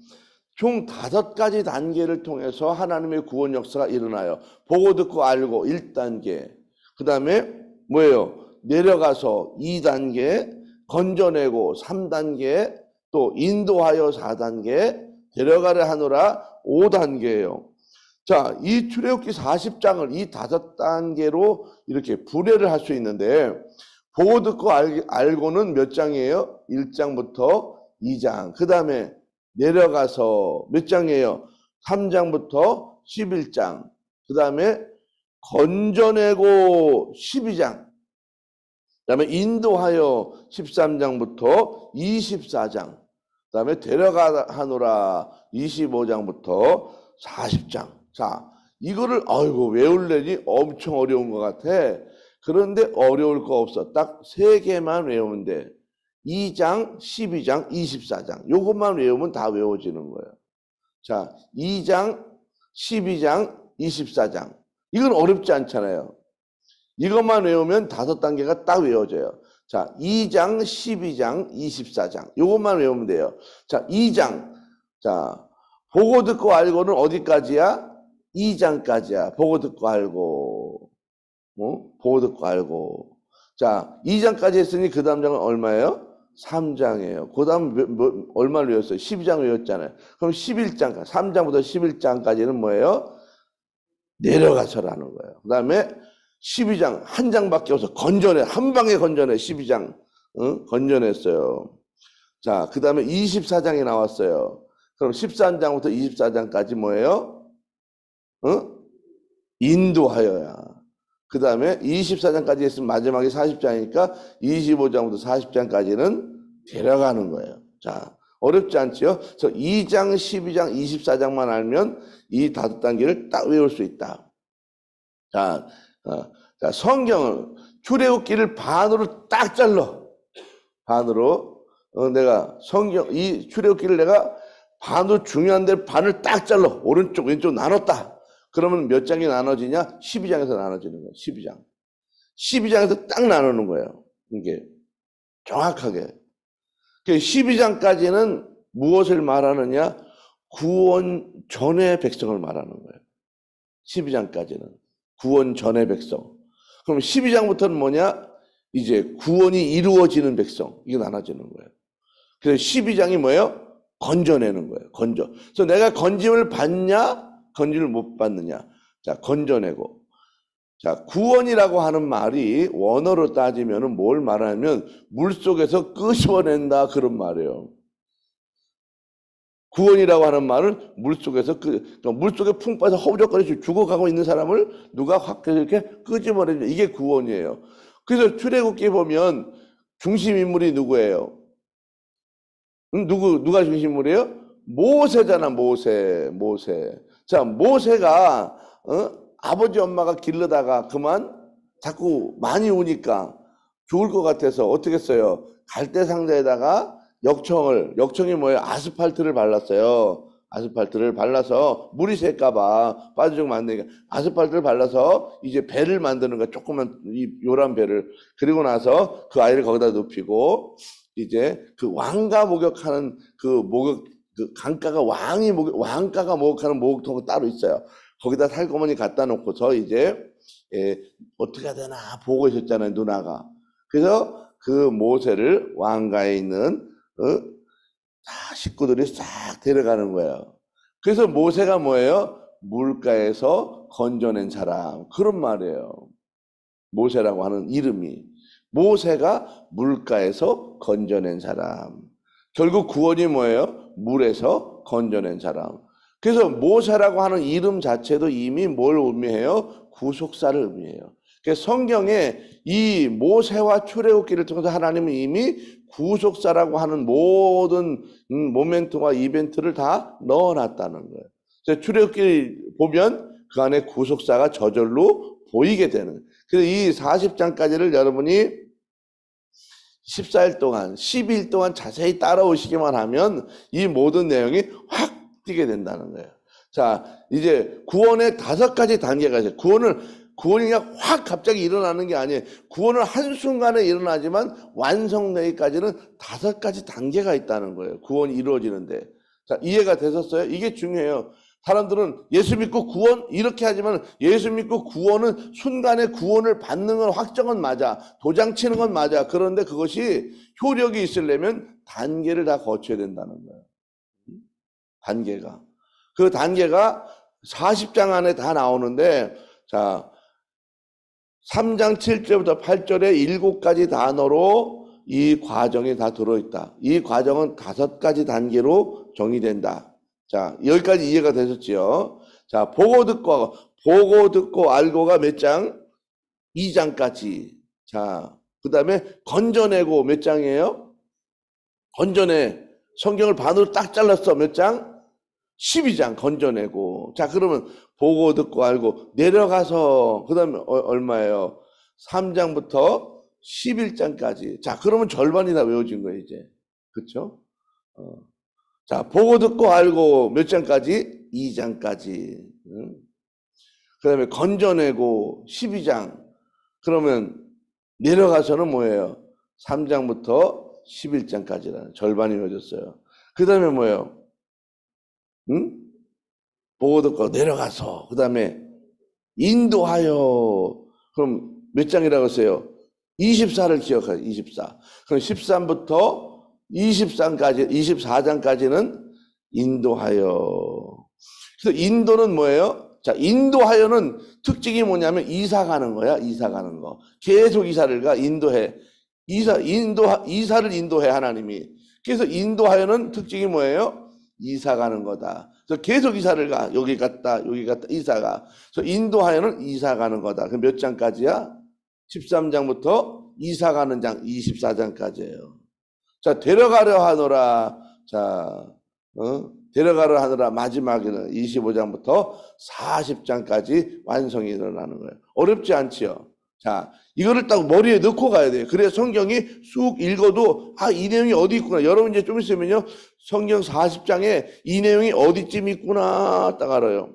5가지 단계를 통해서 하나님의 구원 역사가 일어나요. 보고 듣고 알고 1단계. 그 다음에 뭐예요? 내려가서 2단계, 건져내고 3단계, 또 인도하여 4단계, 데려가려 하노라 5단계예요. 자, 이 출애굽기 40장을 이 5단계로 이렇게 분해를 할 수 있는데 보고 듣고 알고는 몇 장이에요? 1장부터 2장. 그 다음에 내려가서 몇 장이에요? 3장부터 11장. 그 다음에 건져내고 12장. 그 다음에 인도하여 13장부터 24장. 그 다음에 데려가 하노라 25장부터 40장. 자, 이거를 외우려니 엄청 어려운 것 같아. 그런데 어려울 거 없어. 딱 3개만 외우면 돼. 2장, 12장, 24장. 요것만 외우면 다 외워지는 거예요. 자, 2장, 12장, 24장. 이건 어렵지 않잖아요. 이것만 외우면 5단계가 딱 외워져요. 자, 2장, 12장, 24장. 요것만 외우면 돼요. 자, 2장. 자, 보고 듣고 알고는 어디까지야? 2장까지야. 보고 듣고 알고. 보고 듣고 알고. 자, 2장까지 했으니 그 다음 장은 얼마예요? 3장이에요. 그 다음 얼마를 외웠어요? 12장 외웠잖아요. 그럼 11장, 3장부터 11장까지는 뭐예요? 내려가서라는 거예요. 그 다음에 12장, 한 장밖에 없어. 한 방에 건져내, 12장. 건져냈어요. 자, 그 다음에 24장이 나왔어요. 그럼 13장부터 24장까지 뭐예요? 인도하여야. 그 다음에 24장까지 했으면 마지막에 40장이니까 25장부터 40장까지는 데려가는 거예요. 자, 어렵지 않죠? 그래서 2장, 12장, 24장만 알면 이 5단계를 딱 외울 수 있다. 자, 성경은 출애굽기를 반으로 딱 잘라. 반으로. 내가 이 출애굽기를 내가 반으로 중요한 데를 반을 딱 잘라. 오른쪽, 왼쪽 나눴다. 그러면 몇 장이 나눠지냐? 12장에서 나눠지는 거예요. 12장. 12장에서 딱 나누는 거예요. 이게 정확하게. 12장까지는 무엇을 말하느냐? 구원 전의 백성을 말하는 거예요. 12장까지는. 구원 전의 백성. 그럼 12장부터는 뭐냐? 이제 구원이 이루어지는 백성. 이게 나눠지는 거예요. 그래서 12장이 뭐예요? 건져내는 거예요. 그래서 내가 건짐을 받냐? 건짐을 못 받느냐? 자, 건져내고. 자, 구원이라고 하는 말이 원어로 따지면 뭘 말하냐면 물속에서 끄집어낸다 그런 말이에요. 구원이라고 하는 말은 물속에서 그러니까 물속에 풍 빠져 허우적거리고 죽어가고 있는 사람을 누가 확 이렇게 끄집어내는 이게 구원이에요. 그래서 출애굽기 보면 중심 인물이 누구예요? 누가 중심 인물이에요? 모세잖아, 모세. 자, 모세가 아버지 엄마가 길르다가 그만 자꾸 많이 우니까 죽을 것 같아서 어떻게 했어요? 갈대 상자에다가 역청이 뭐예요? 아스팔트를 발랐어요. 아스팔트를 발라서 물이 셀까봐 빠져주면 안 되니까 아스팔트를 발라서 이제 배를 만드는 거야. 조그만 요란 배를. 그리고 나서 그 아이를 거기다 눕히고 이제 그 왕가 목욕하는 그 강가가 왕가가 목욕하는 목욕통이 따로 있어요. 거기다 살구머니 갖다 놓고서 이제 어떻게 해야 되나 보고 있었잖아요, 누나가. 그래서 그 모세를 왕가에 있는 다 식구들이 싹 데려가는 거예요. 그래서 모세가 뭐예요? 물가에서 건져낸 사람. 그런 말이에요. 모세라고 하는 이름이. 모세가 물가에서 건져낸 사람. 결국 구원이 뭐예요? 물에서 건져낸 사람. 그래서 모세라고 하는 이름 자체도 이미 뭘 의미해요? 구속사를 의미해요. 그래서 성경에 이 모세와 출애굽기를 통해서 하나님은 이미 구속사라고 하는 모든 모멘트와 이벤트를 다 넣어놨다는 거예요. 그래서 출애굽기 보면 그 안에 구속사가 저절로 보이게 되는 거예요. 그래서 이 40장까지를 여러분이 14일 동안, 12일 동안 자세히 따라오시기만 하면 이 모든 내용이 확 띄게 된다는 거예요. 자, 이제 구원의 5가지 단계가 있어요. 구원이 그냥 확 갑자기 일어나는 게 아니에요. 구원은 한순간에 일어나지만 완성되기까지는 5가지 단계가 있다는 거예요. 구원이 이루어지는데. 자, 이해가 되셨어요? 이게 중요해요. 사람들은 예수 믿고 구원 이렇게 하지만 예수 믿고 구원은 순간에 구원을 받는 건 확정은 맞아. 도장 치는 건 맞아. 그런데 그것이 효력이 있으려면 단계를 다 거쳐야 된다는 거예요. 단계가. 그 단계가 40장 안에 다 나오는데 자 3장 7절부터 8절에 7가지 단어로 이 과정이 다 들어있다. 이 과정은 5가지 단계로 정의된다. 자, 여기까지 이해가 되셨지요? 자, 보고 듣고 알고가 몇 장? 2장까지. 자, 그 다음에 건져내고 몇 장이에요? 건져내. 성경을 반으로 딱 잘랐어. 몇 장? 12장 건져내고. 자, 그러면 보고 듣고 알고 내려가서 그 다음에 얼마예요? 3장부터 11장까지. 자, 그러면 절반이 다 외워진 거예요, 이제. 그쵸? 자, 보고 듣고 알고 몇 장까지? 2장까지. 그 다음에 건져내고 12장. 그러면 내려가서는 뭐예요? 3장부터 11장까지라는 절반이 외워졌어요. 그 다음에 뭐예요? 보고 듣고 내려가서 그 다음에 인도하여. 그럼 몇 장이라고 했어요? 24를 기억해요. 24. 그럼 13부터 24장까지는 인도하여. 그래서 인도는 뭐예요? 자, 인도하여는 특징이 뭐냐면 이사 가는 거야. 이사 가는 거. 계속 이사를 가. 인도해. 이사를 인도해 하나님이. 그래서 인도하여는 특징이 뭐예요? 이사 가는 거다. 그래서 계속 이사를 가. 여기 갔다 이사가. 그래서 인도하여는 이사 가는 거다. 그럼 몇 장까지야? 13장부터 이사 가는 장 24장까지예요. 자, 데려가려 하노라. 자, 데려가려 하노라. 마지막에는 25장부터 40장까지 완성이 일어나는 거예요. 어렵지 않지요? 자, 이거를 딱 머리에 넣고 가야 돼요. 그래야 성경이 쑥 읽어도 이 내용이 어디 있구나. 여러분 이제 좀 있으면요. 성경 40장에 이 내용이 어디쯤 있구나 딱 알아요.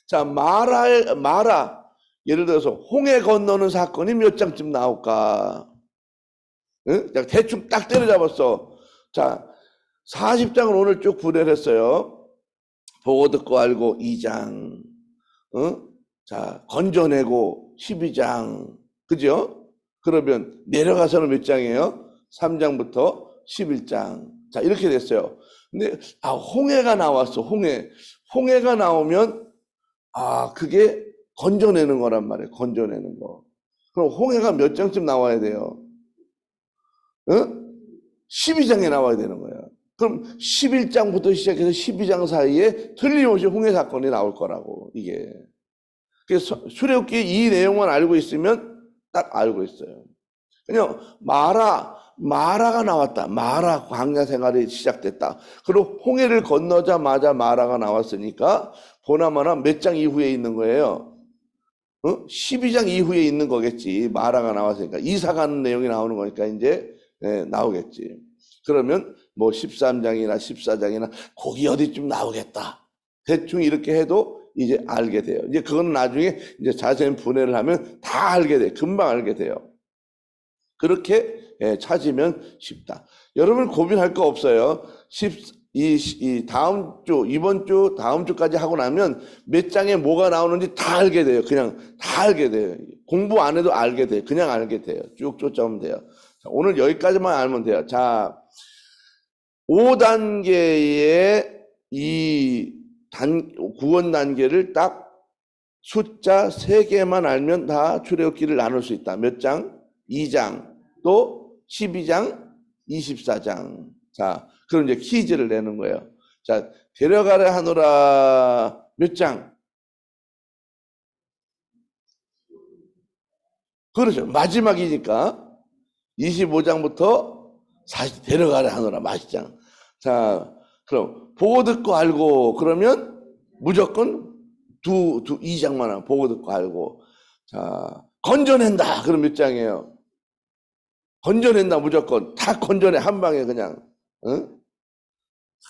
자, 마라. 예를 들어서 홍해 건너는 사건이 몇 장쯤 나올까? 응? 대충 딱 때려잡았어. 자, 40장을 오늘 쭉 분해했어요. 보고 듣고 알고 2장. 자, 건져내고 12장. 그죠? 그러면 내려가서는 몇 장이에요? 3장부터 11장. 자, 이렇게 됐어요. 근데 홍해가 나왔어. 홍해가 나오면 그게 건져내는 거란 말이에요. 건져내는 거. 그럼 홍해가 몇 장쯤 나와야 돼요? 12장에 나와야 되는 거예요. 그럼 11장부터 시작해서 12장 사이에 틀림없이 홍해 사건이 나올 거라고, 이게. 그래서 출애굽기 이 내용만 알고 있으면 딱 알고 있어요. 그냥 마라가 나왔다. 마라 광야 생활이 시작됐다. 그리고 홍해를 건너자마자 마라가 나왔으니까 보나마나 몇 장 이후에 있는 거예요. 12장 이후에 있는 거겠지. 마라가 나왔으니까 이사 가는 내용이 나오는 거니까 이제 나오겠지. 그러면 뭐 13장이나 14장이나 거기 어디쯤 나오겠다. 대충 이렇게 해도 이제 알게 돼요. 이제 그건 나중에 이제 자세한 분해를 하면 다 알게 돼. 금방 알게 돼요. 그렇게 찾으면 쉽다. 여러분 고민할 거 없어요. 다음 주, 이번 주, 다음 주까지 하고 나면 몇 장에 뭐가 나오는지 다 알게 돼요. 그냥 다 알게 돼요. 공부 안 해도 알게 돼요. 그냥 알게 돼요. 쭉 쫓아오면 돼요. 자, 오늘 여기까지만 알면 돼요. 자, 5단계의 구원 단계를 딱 숫자 3개만 알면 다 출애굽기를 나눌 수 있다. 몇 장? 2장. 또 12장, 24장. 자, 그럼 이제 퀴즈를 내는 거예요. 자, 데려가려 하노라 몇 장? 그렇죠. 마지막이니까 25장부터 40 데려가려 하노라 마시장. 자, 그럼 보고 듣고 알고 그러면 무조건 2장만 하면 보고 듣고 알고. 자, 건져낸다. 그럼 몇 장이에요? 건져낸다. 무조건 다 건져내. 한 방에 그냥. 응?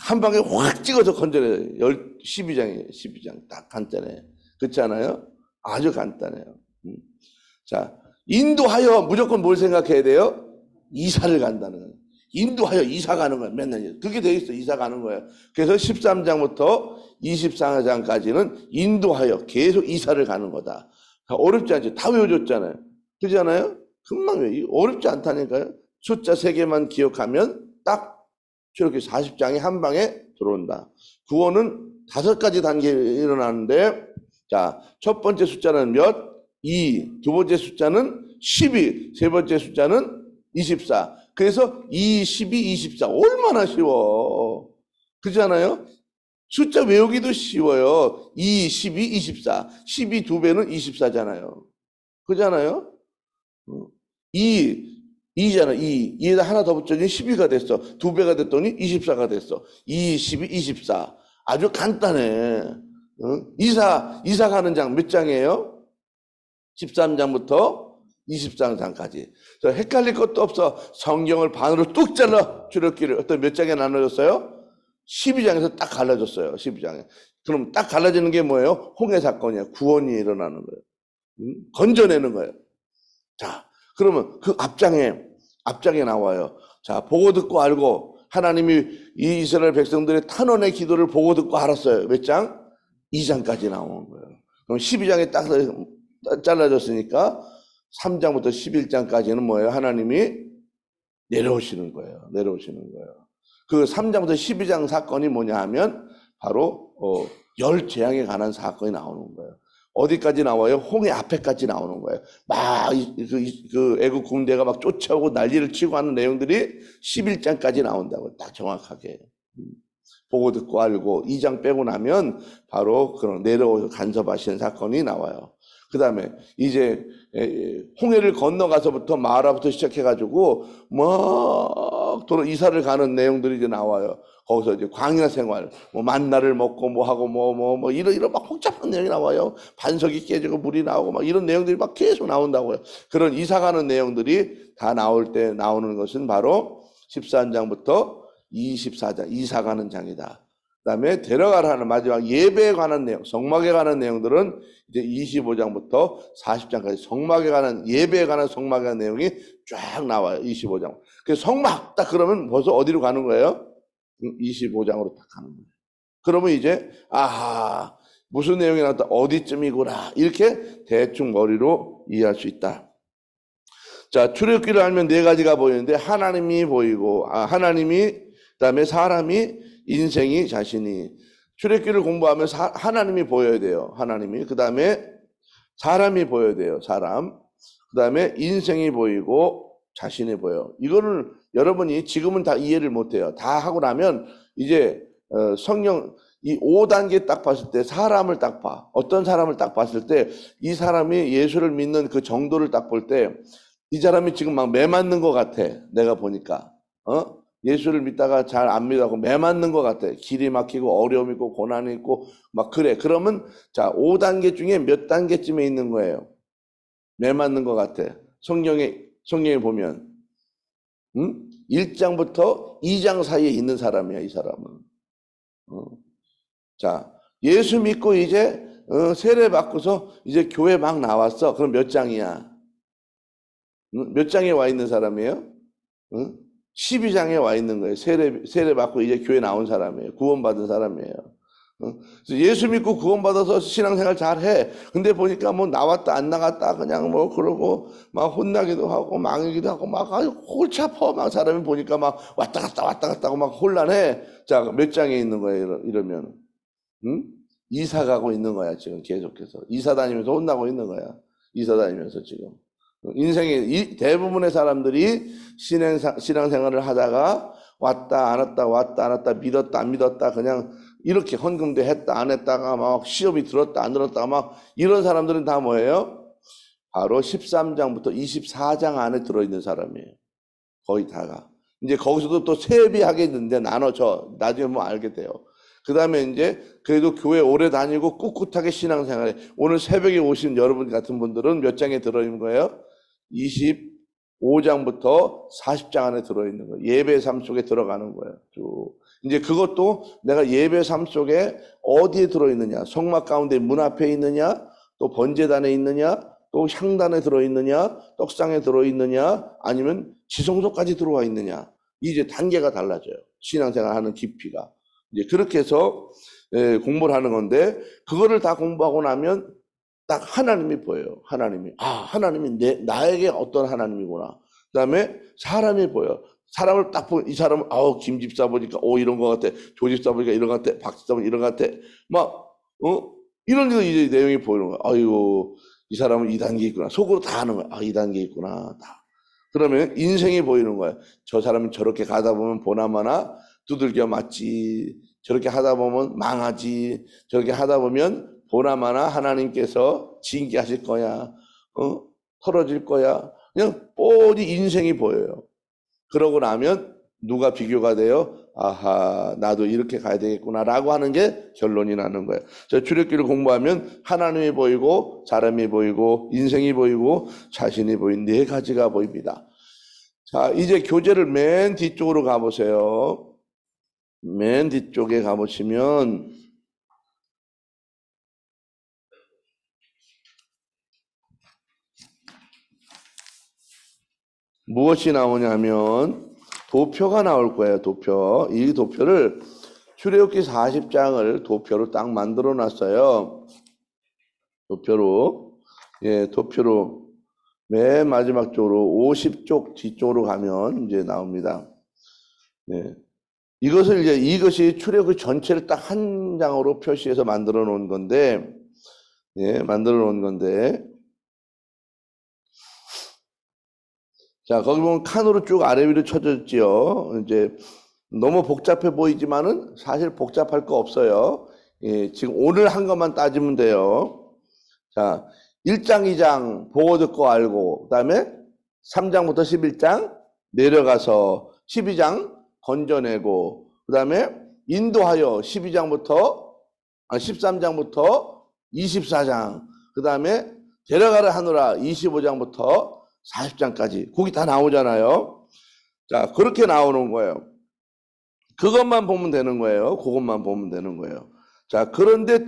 한 방에 확 찍어서 건져내. 12장이에요. 12장. 딱 간단해. 그렇지 않아요? 아주 간단해요. 자, 인도하여 무조건 뭘 생각해야 돼요? 이사를 간다는 거예요. 인도하여 이사 가는 거예요. 맨날. 그게 돼 있어. 이사 가는 거예요. 그래서 13장부터 24장까지는 인도하여 계속 이사를 가는 거다. 어렵지 않죠. 다 외워줬잖아요. 그렇지 않아요? 금방 외워. 어렵지 않다니까요. 숫자 3개만 기억하면 딱 이렇게 40장이 한 방에 들어온다. 구원은 5가지 단계에 일어나는데, 자, 첫 번째 숫자는 몇? 2. 두 번째 숫자는 12. 세 번째 숫자는 24. 그래서 2, 12, 24. 얼마나 쉬워. 그렇잖아요? 숫자 외우기도 쉬워요. 2, 12, 24. 12 2배는 24잖아요. 그렇잖아요? 2잖아, 2. 2에다 하나 더 붙여주니 12가 됐어. 2배가 됐더니 24가 됐어. 2, 12, 24. 아주 간단해. 이사 가는 장 몇 장이에요? 13장부터 24장까지. 헷갈릴 것도 없어. 성경을 반으로 뚝 잘라 출애굽기를 어떤 몇 장에 나눠졌어요? 12장에서 딱 갈라졌어요. 12장에. 그럼 딱 갈라지는 게 뭐예요? 홍해 사건이야. 구원이 일어나는 거예요. 건져내는 거예요. 자, 그러면 그 앞장에 나와요. 자, 보고 듣고 알고 하나님이 이 이스라엘 백성들의 탄원의 기도를 보고 듣고 알았어요. 몇 장? 2장까지 나오는 거예요. 그럼 12장에 딱 잘라졌으니까 3장부터 11장까지는 뭐예요? 하나님이 내려오시는 거예요. 그 3장부터 12장 사건이 뭐냐 하면 바로 열 재앙에 관한 사건이 나오는 거예요. 어디까지 나와요? 홍해 앞에까지 나오는 거예요. 막 그 애국 군대가 막 쫓아오고 난리를 치고 하는 내용들이 11장까지 나온다고 딱 정확하게. 보고 듣고 알고 2장 빼고 나면 바로 그런 내려오서 간섭하시는 사건이 나와요. 그 다음에 이제 홍해를 건너가서부터 마라부터 시작해가지고 막 이사를 가는 내용들이 이제 나와요. 거기서 이제 광야 생활, 뭐 만나를 먹고 뭐 하고 뭐 이런 막 복잡한 내용이 나와요. 반석이 깨지고 물이 나오고 막 이런 내용들이 막 계속 나온다고요. 그런 이사 가는 내용들이 다 나올 때 나오는 것은 바로 13장부터 24장 이사 가는 장이다. 그다음에 데려가라는 마지막 예배에 관한 내용, 성막에 관한 내용들은 이제 25장부터 40장까지 성막에 관한 예배에 관한 성막에 관한 내용이 쫙 나와요. 25장. 그 성막 딱 그러면 벌써 어디로 가는 거예요? 25장으로 딱 가는 거예요. 그러면 이제 아하 무슨 내용이 나왔다 어디쯤이구나 이렇게 대충 머리로 이해할 수 있다. 자, 출애굽기를 알면 4가지가 보이는데 하나님이 보이고 하나님이 그다음에 사람이 인생이 자신이 출애굽기를 공부하면 하나님이 보여야 돼요. 하나님이 그다음에 사람이 보여야 돼요. 사람 그다음에 인생이 보이고 자신이 보여. 이거를 여러분이 지금은 다 이해를 못해요. 다 하고 나면 이제 성령 이 5단계 딱 봤을 때 사람을 딱 봐. 어떤 사람을 딱 봤을 때 이 사람이 예수를 믿는 그 정도를 딱 볼 때 이 사람이 지금 막 매 맞는 것 같아. 내가 보니까 예수를 믿다가 잘 안 믿하고 매 맞는 것 같아. 길이 막히고 어려움 있고 고난이 있고 막 그래. 그러면 자 5단계 중에 몇 단계쯤에 있는 거예요? 매 맞는 것 같아. 성경에 보면 응? 1장부터 2장 사이에 있는 사람이야, 이 사람은. 자, 예수 믿고 이제 세례 받고서 이제 교회 막 나왔어. 그럼 몇 장이야? 몇 장에 와 있는 사람이에요? 12장에 와 있는 거예요. 세례 받고 이제 교회 나온 사람이에요. 구원받은 사람이에요. 그래서 예수 믿고 구원받아서 신앙생활 잘해. 근데 보니까 뭐 나왔다 안 나갔다 그냥 뭐 그러고 막 혼나기도 하고 망하기도 하고 막 골치 아파. 막 사람이 보니까 막 왔다 갔다 하고 막 혼란해. 자, 몇 장에 있는 거예요, 이러면? 응? 이사 가고 있는 거야, 지금 계속해서. 이사 다니면서 혼나고 있는 거야. 이사 다니면서 지금. 인생의 대부분의 사람들이 신앙생활을 하다가 왔다 안 왔다 왔다 안 왔다 믿었다 안 믿었다 그냥 이렇게 헌금도 했다 안 했다가 막 시험이 들었다 안 들었다 막 이런 사람들은 다 뭐예요? 바로 13장부터 24장 안에 들어있는 사람이에요. 거의 다가. 이제 거기서도 또 세비하게 있는데 나눠져. 나중에 뭐 알게 돼요. 그 다음에 이제 그래도 교회 오래 다니고 꿋꿋하게 신앙생활해. 오늘 새벽에 오신 여러분 같은 분들은 몇 장에 들어있는 거예요? 25장부터 40장 안에 들어있는 거예요. 예배 삶 속에 들어가는 거예요. 쭉. 이제 그것도 내가 예배 삶 속에 어디에 들어있느냐, 성막 가운데 문 앞에 있느냐, 또 번제단에 있느냐, 또 향단에 들어있느냐, 떡상에 들어있느냐, 아니면 지성소까지 들어와 있느냐. 이제 단계가 달라져요. 신앙생활 하는 깊이가. 이제 그렇게 해서 공부를 하는 건데, 그거를 다 공부하고 나면 딱 하나님이 보여요. 하나님이 나에게 어떤 하나님이구나. 그 다음에 사람이 보여. 사람을 딱 보면 이 사람은 김집사 보니까 이런 거 같아. 조집사 보니까 이런 거 같아. 박집사 보니까 이런 거 같아. 막 이런 이제 내용이 보이는 거야. 아이고 이 사람은 이 단계에 있구나. 속으로 다 아는 거야. 이 단계에 있구나. 다. 그러면 인생이 보이는 거야. 저 사람은 저렇게 가다 보면 보나마나 두들겨 맞지. 저렇게 하다 보면 망하지. 저렇게 하다 보면 보나마나 하나님께서 징계하실 거야. 털어질 거야. 그냥 뻔히 인생이 보여요. 그러고 나면 누가 비교가 돼요? 아하, 나도 이렇게 가야 되겠구나 라고 하는 게 결론이 나는 거예요. 출애굽기를 공부하면 하나님이 보이고 사람이 보이고 인생이 보이고 자신이 보인 네 가지가 보입니다. 자, 이제 교재를 맨 뒤쪽으로 가보세요. 맨 뒤쪽에 가보시면 무엇이 나오냐면 도표가 나올 거예요. 도표. 이 도표를 출애굽기 40장을 도표로 딱 만들어 놨어요. 도표로. 예, 도표로 맨 마지막 쪽으로 50쪽 뒤쪽으로 가면 이제 나옵니다. 예. 이것이 출애굽기 전체를 딱 한 장으로 표시해서 만들어 놓은 건데, 예, 만들어 놓은 건데, 자, 거기 보면 칸으로 쭉 아래 위로 쳐졌지요. 이제 너무 복잡해 보이지만은 사실 복잡할 거 없어요. 예, 지금 오늘 한 것만 따지면 돼요. 자, 1장, 2장 보고 듣고 알고, 그 다음에 3장부터 11장 내려가서 12장 건져내고, 그 다음에 인도하여 13장부터 24장, 그 다음에 데려가라 하노라 25장부터 40장까지. 거기 다 나오잖아요. 자, 그렇게 나오는 거예요. 그것만 보면 되는 거예요. 그것만 보면 되는 거예요. 자, 그런데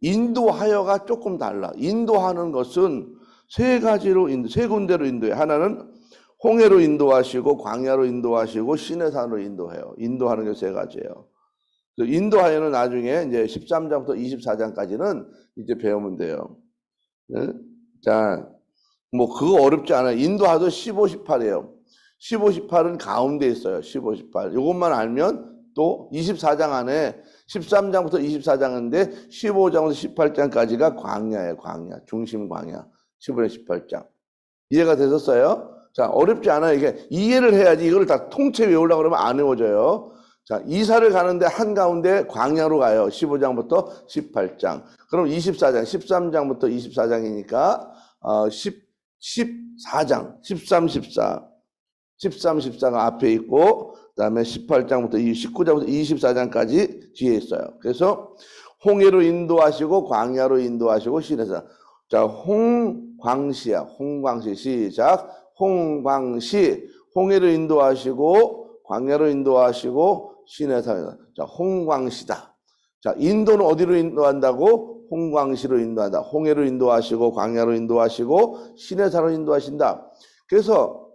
인도하여가 조금 달라. 인도하는 것은 세 군데로 인도해요. 하나는 홍해로 인도하시고 광야로 인도하시고 시내산으로 인도해요. 인도하는 게 세 가지예요. 인도하여는 나중에 이제 13장부터 24장까지는 이제 배우면 돼요. 네? 자, 뭐 그거 어렵지 않아요. 인도하도 15, 18이에요. 15, 18은 가운데 있어요. 15, 18. 이것만 알면 또 24장 안에 13장부터 24장인데 15장부터 18장까지가 광야예요. 광야. 중심 광야. 15장, 18장. 이해가 되셨어요? 자, 어렵지 않아요. 이게 이해를 해야지 이걸 다 통째 외우려고 그러면 안 외워져요. 자, 이사를 가는데 한가운데 광야로 가요. 15장부터 18장. 그럼 24장, 13장부터 24장이니까 14장, 13, 14가 앞에 있고 그 다음에 19장부터 24장까지 뒤에 있어요. 그래서 홍해로 인도하시고 광야로 인도하시고 시내산. 자, 홍광시야. 홍광시 시작. 홍광시. 홍해로 인도하시고 광야로 인도하시고 시내산. 자, 홍광시다. 자, 인도는 어디로 인도한다고? 홍광시로 인도한다. 홍해로 인도하시고 광야로 인도하시고 시내산으로 인도하신다. 그래서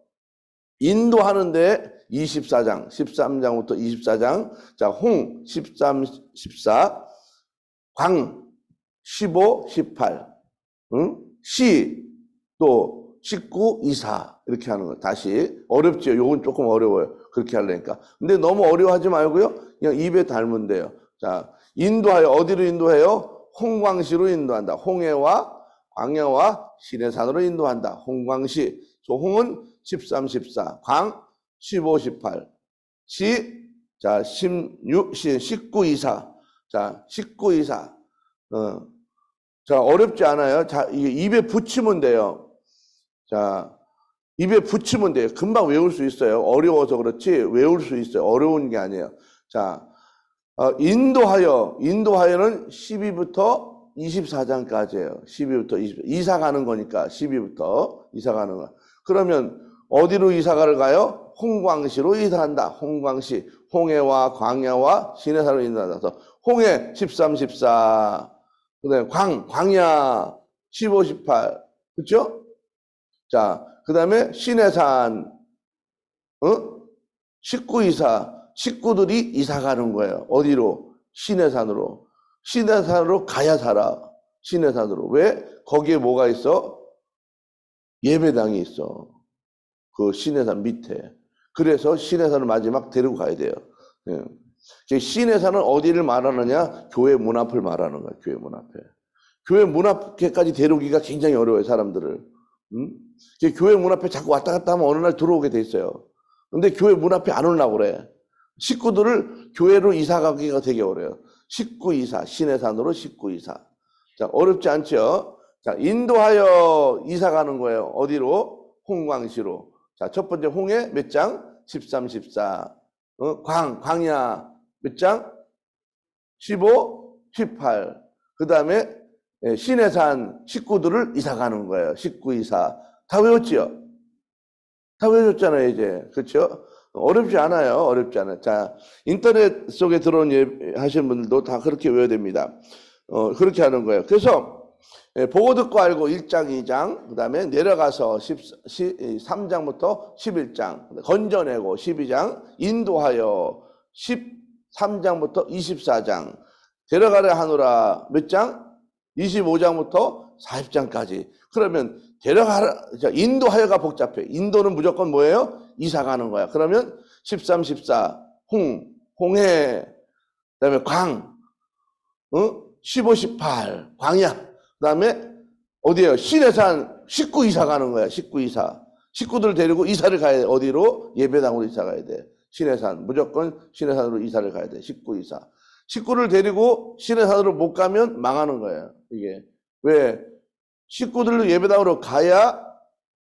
인도하는데 24장, 13장부터 24장. 자, 홍 13, 14, 광 15, 18, 응? 시 또 19, 24 이렇게 하는 거. 다시 어렵죠. 요건 조금 어려워요. 그렇게 하려니까. 근데 너무 어려워하지 말고요. 그냥 입에 달면 돼요. 자, 인도하여 어디로 인도해요? 홍광시로 인도한다. 홍해와 광야와 시내산으로 인도한다. 홍광시. 홍은 13, 14, 광 15, 18, 시, 자, 16, 19, 24. 자, 19, 24. 자, 어렵지 않아요. 자, 이게 입에 붙이면 돼요. 자, 입에 붙이면 돼요. 금방 외울 수 있어요. 어려워서 그렇지 외울 수 있어요. 어려운 게 아니에요. 자, 인도하여는 12부터 24장까지예요. 12부터 24. 이사 가는 거니까 12부터 이사 가는 거. 그러면 어디로 이사가를 가요? 홍광시로 이사한다. 홍광시. 홍해와 광야와 시내산으로 인도한다. 그래서 홍해 13, 14. 그다음에 광야 15, 18. 그렇죠? 자, 그다음에 시내산 19 이사. 식구들이 이사 가는 거예요. 어디로? 시내산으로. 시내산으로 가야 살아. 시내산으로. 왜? 거기에 뭐가 있어? 예배당이 있어. 그 시내산 밑에. 그래서 시내산을 마지막 데리고 가야 돼요. 예. 시내산은 어디를 말하느냐? 교회 문 앞을 말하는 거야. 교회 문 앞에. 교회 문 앞에까지 데려오기가 굉장히 어려워요. 사람들을. 교회 문 앞에 자꾸 왔다 갔다 하면 어느 날 들어오게 돼 있어요. 근데 교회 문 앞에 안 오려고 그래. 식구들을 교회로 이사 가기가 되게 어려워요. 식구 이사. 시내산으로 식구 이사. 자, 어렵지 않죠? 자, 인도하여 이사 가는 거예요. 어디로? 홍광시로. 자, 첫 번째 홍해 몇 장? 13, 14. 광야 몇 장? 15, 18. 그 다음에 시내산 식구들을 이사 가는 거예요. 식구 이사. 다 외웠지요? 다 외워졌잖아요, 이제. 그렇죠? 어렵지 않아요. 어렵지 않아요. 자, 인터넷 속에 들어온 하시는 분들도 다 그렇게 외워야 됩니다. 그렇게 하는 거예요. 그래서 보고 듣고 알고 1장, 2장, 그 다음에 내려가서 3장부터 11장, 건져내고 12장, 인도하여 13장부터 24장, 데려가려 하노라 몇 장? 25장부터 40장까지. 그러면 인도하여가 복잡해. 인도는 무조건 뭐예요? 이사 가는 거야. 그러면 13, 14, 홍해, 그 다음에 15, 18, 광야. 그 다음에 어디에요? 시내산 식구 이사 가는 거야. 식구 이사. 식구들 데리고 이사를 가야 돼. 어디로? 예배당으로 이사 가야 돼. 시내산. 무조건 시내산으로 이사를 가야 돼. 식구 이사. 식구를 데리고 시내산으로 못 가면 망하는 거예요. 이게. 왜? 식구들로 예배당으로 가야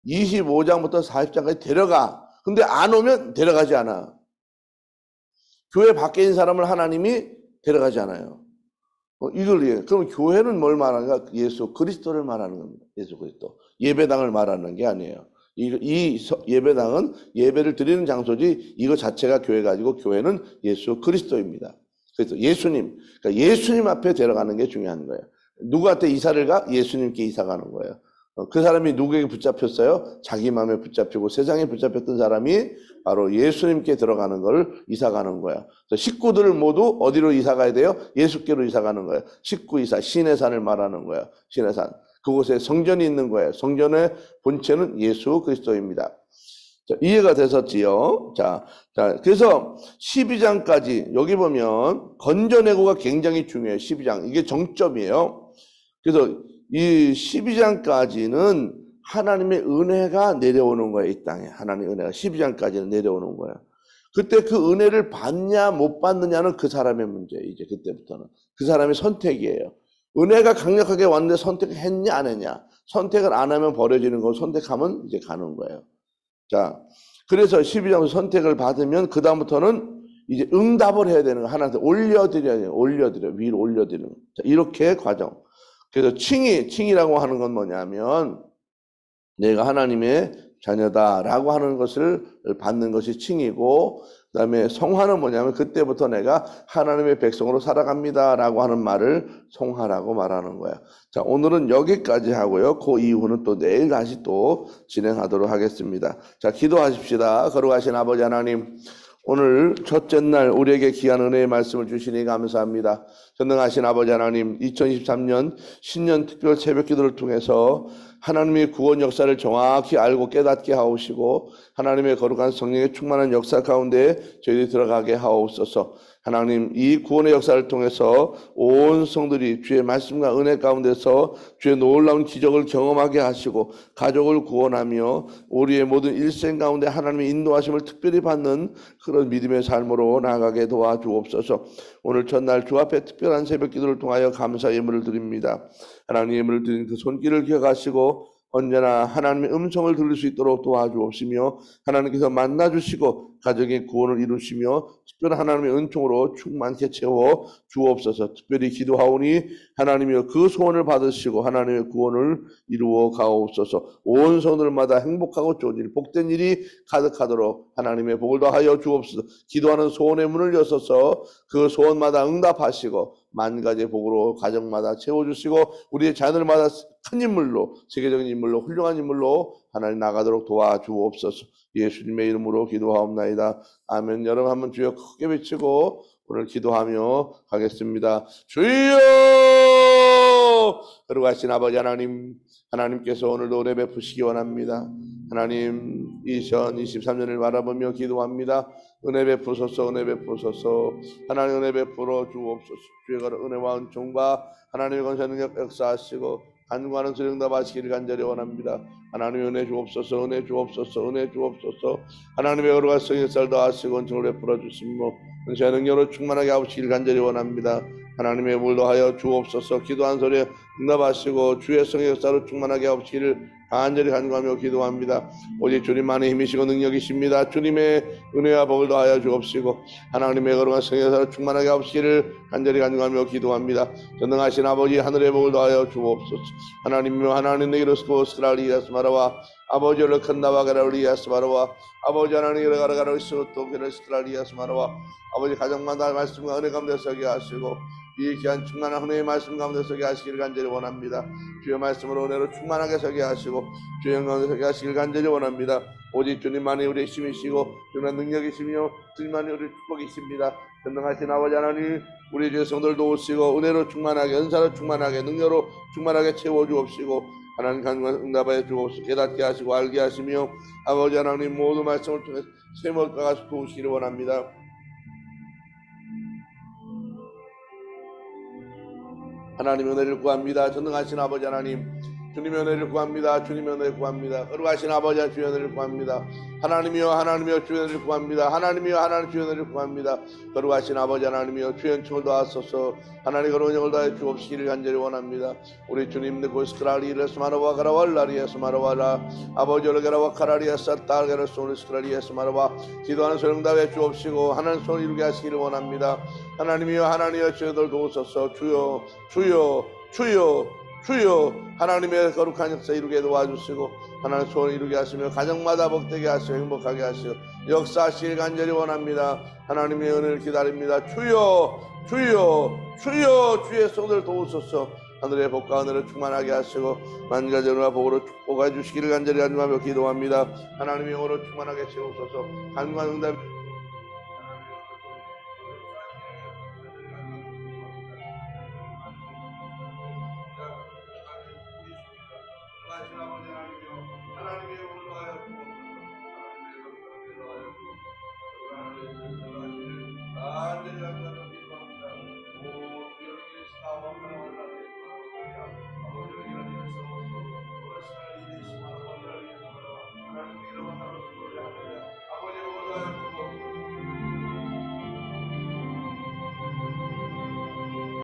25장부터 40장까지 데려가. 근데 안 오면 데려가지 않아. 교회 밖에 있는 사람을 하나님이 데려가지 않아요. 이걸 이해. 그럼 교회는 뭘 말하는가? 예수 그리스도를 말하는 겁니다. 예수 그리스도. 예배당을 말하는 게 아니에요. 이 예배당은 예배를 드리는 장소지 이거 자체가 교회가 아니고 교회는 예수 그리스도입니다. 그래서 예수님, 그러니까 예수님 앞에 데려가는 게 중요한 거예요. 누구한테 이사를 가? 예수님께 이사 가는 거예요. 그 사람이 누구에게 붙잡혔어요? 자기 마음에 붙잡히고 세상에 붙잡혔던 사람이 바로 예수님께 들어가는 걸 이사 가는 거야. 그래서 식구들 모두 어디로 이사 가야 돼요? 예수께로 이사 가는 거예요. 식구 이사, 시내산을 말하는 거예요. 시내산. 그곳에 성전이 있는 거예요. 성전의 본체는 예수 그리스도입니다. 자, 이해가 되셨지요? 자, 그래서 12장까지 여기 보면 건져내고가 굉장히 중요해요. 12장. 이게 정점이에요. 그래서 이 12장까지는 하나님의 은혜가 내려오는 거예요. 이 땅에. 하나님의 은혜가 12장까지는 내려오는 거예요. 그때 그 은혜를 받냐 못 받느냐는 그 사람의 문제예요. 이제 그때부터는. 그 사람의 선택이에요. 은혜가 강력하게 왔는데 선택했냐 안 했냐. 선택을 안 하면 버려지는 거고 선택하면 이제 가는 거예요. 자, 그래서 12장에서 선택을 받으면 그 다음부터는 이제 응답을 해야 되는 거. 하나님한테 올려드려야 돼요. 위로 올려드리는 거. 자, 이렇게 과정. 그래서 칭이라고 하는 건 뭐냐면 내가 하나님의 자녀다라고 하는 것을 받는 것이 칭이고, 그 다음에 성화는 뭐냐면 그때부터 내가 하나님의 백성으로 살아갑니다라고 하는 말을 성화라고 말하는 거야. 자, 오늘은 여기까지 하고요. 그 이후는 또 내일 다시 또 진행하도록 하겠습니다. 자, 기도하십시다. 거룩하신 아버지 하나님, 오늘 첫째 날 우리에게 귀한 은혜의 말씀을 주시니 감사합니다. 전능하신 아버지 하나님, 2023년 신년 특별 새벽 기도를 통해서 하나님의 구원 역사를 정확히 알고 깨닫게 하옵시고, 하나님의 거룩한 성령의 충만한 역사 가운데 저희들이 들어가게 하옵소서. 하나님, 이 구원의 역사를 통해서 온 성들이 주의 말씀과 은혜 가운데서 주의 놀라운 기적을 경험하게 하시고, 가족을 구원하며 우리의 모든 일생 가운데 하나님의 인도하심을 특별히 받는 그런 믿음의 삶으로 나아가게 도와주옵소서. 오늘 첫날 주 앞에 특별한 새벽 기도를 통하여 감사의 예물을 드립니다. 하나님의 예물을 드린 그 손길을 기억하시고 언제나 하나님의 음성을 들을 수 있도록 도와주옵시며, 하나님께서 만나주시고 가정의 구원을 이루시며 특별한 하나님의 은총으로 충만케 채워 주옵소서. 특별히 기도하오니 하나님이여 그 소원을 받으시고 하나님의 구원을 이루어 가옵소서. 온 성들마다 행복하고 좋은 일, 복된 일이 가득하도록 하나님의 복을 더하여 주옵소서. 기도하는 소원의 문을 여서서 그 소원마다 응답하시고 만 가지의 복으로 가정마다 채워주시고 우리의 자녀들마다 큰 인물로, 세계적인 인물로, 훌륭한 인물로 하나님 나가도록 도와주옵소서. 예수님의 이름으로 기도하옵나이다. 아멘. 여러분 한번 주여 크게 외치고 오늘 기도하며 가겠습니다. 주여! 거룩하신 아버지 하나님, 하나님께서 오늘도 은혜 베푸시기 원합니다. 하나님, 2023년을 바라보며 기도합니다. 은혜 베푸소서, 은혜 베푸소서. 하나님 은혜 베풀어 주옵소서. 주의 은혜와 은총과 하나님의 권세 능력 역사하시고 간구하는 소리응답 하시기를 간절히 원합니다. 하나님의 은혜 주옵소서, 은혜 주옵소서, 은혜 주옵소서. 하나님의 거룩한 성의 쌀도 하시고 은총을 베풀어 주시며 은혜의 능력으로 충만하게 하시기를 간절히 원합니다. 하나님의 물도 하여 주옵소서. 기도한 소리에 응답하시고 주의 성의 역사로 충만하게 하시기를 간절히 간구하며 기도합니다. 오직 주님만의 힘이시고 능력이십니다. 주님의 은혜와 복을 더하여 주옵시고 하나님의 거룩한 성의 역사로 충만하게 하시기를 간절히 간구하며 기도합니다. 전능하신 아버지 하늘의 복을 더하여 주옵소서. 하나님이여 하나님 내게로 스코스라리아스 마라와 아버지 얼큰 나와가라리아스 마라와 아버지 하나님 가라가라 스토 게르스라리아스 마라와 아버지 가정마다 말씀과 은혜 가운데 서게 하시고 이 귀한 충만한 은혜의 말씀 가운데 서게 하시기를 간절히 원합니다. 주의 말씀으로 은혜로 충만하게 서게 하시고 주의 영광에 서게 하시기를 간절히 원합니다. 오직 주님만이 우리의 힘이시고 주님의 능력이시며 주님만이 우리의 축복이십니다. 전능하신 아버지 하나님, 우리 주의 성도를 도우시고 은혜로 충만하게, 은사로 충만하게, 능력으로 충만하게 채워주옵시고 하나님 간구한 응답하여 주옵시고 깨닫게 하시고 알게 하시며 아버지 하나님 모든 말씀을 통해 세목가가 도우시기를 원합니다. 하나님의 은혜를 구합니다. 전능하신 아버지 하나님, 주님의 은혜를 구합니다. 주님의 은혜를 구합니다. 거룩하신 아버지 주의 은혜를 구합니다. 하나님이여 하나님이여 주의 은혜를 구합니다. 하나님이여 하나님 주의 은혜를 구합니다. 거룩하신 아버지 하나님이여 주의 은총을 더하소서. 하나님 거룩한 영을 더하여 주옵시기를 간절히 원합니다. 우리 주님 네고스크라리에스 마노와 가라왈라리에스 마노와라 아버지 얼게라와 카라리에스 딸게라스 오리스크라리에스 마노와 기도하는 소리 응답해 주옵시고 하나님 손을 이루게 하시기를 원합니다. 하나님이여 하나님이여 저희들 도우소서. 주여 주여 주여 주여 하나님의 거룩한 역사 이루게 도와주시고 하나님 소원을 이루게 하시며 가정마다 복되게 하시고 행복하게 하시고 역사하시길 간절히 원합니다. 하나님의 은혜를 기다립니다. 주여 주여 주여 주의 손을 도우소서. 하늘의 복과 은혜를 충만하게 하시고 만가지 은혜와 복으로 축복해 주시기를 간절히 간구하며 기도합니다. 하나님의 영으로 충만하게 채우소서. 간구한 응답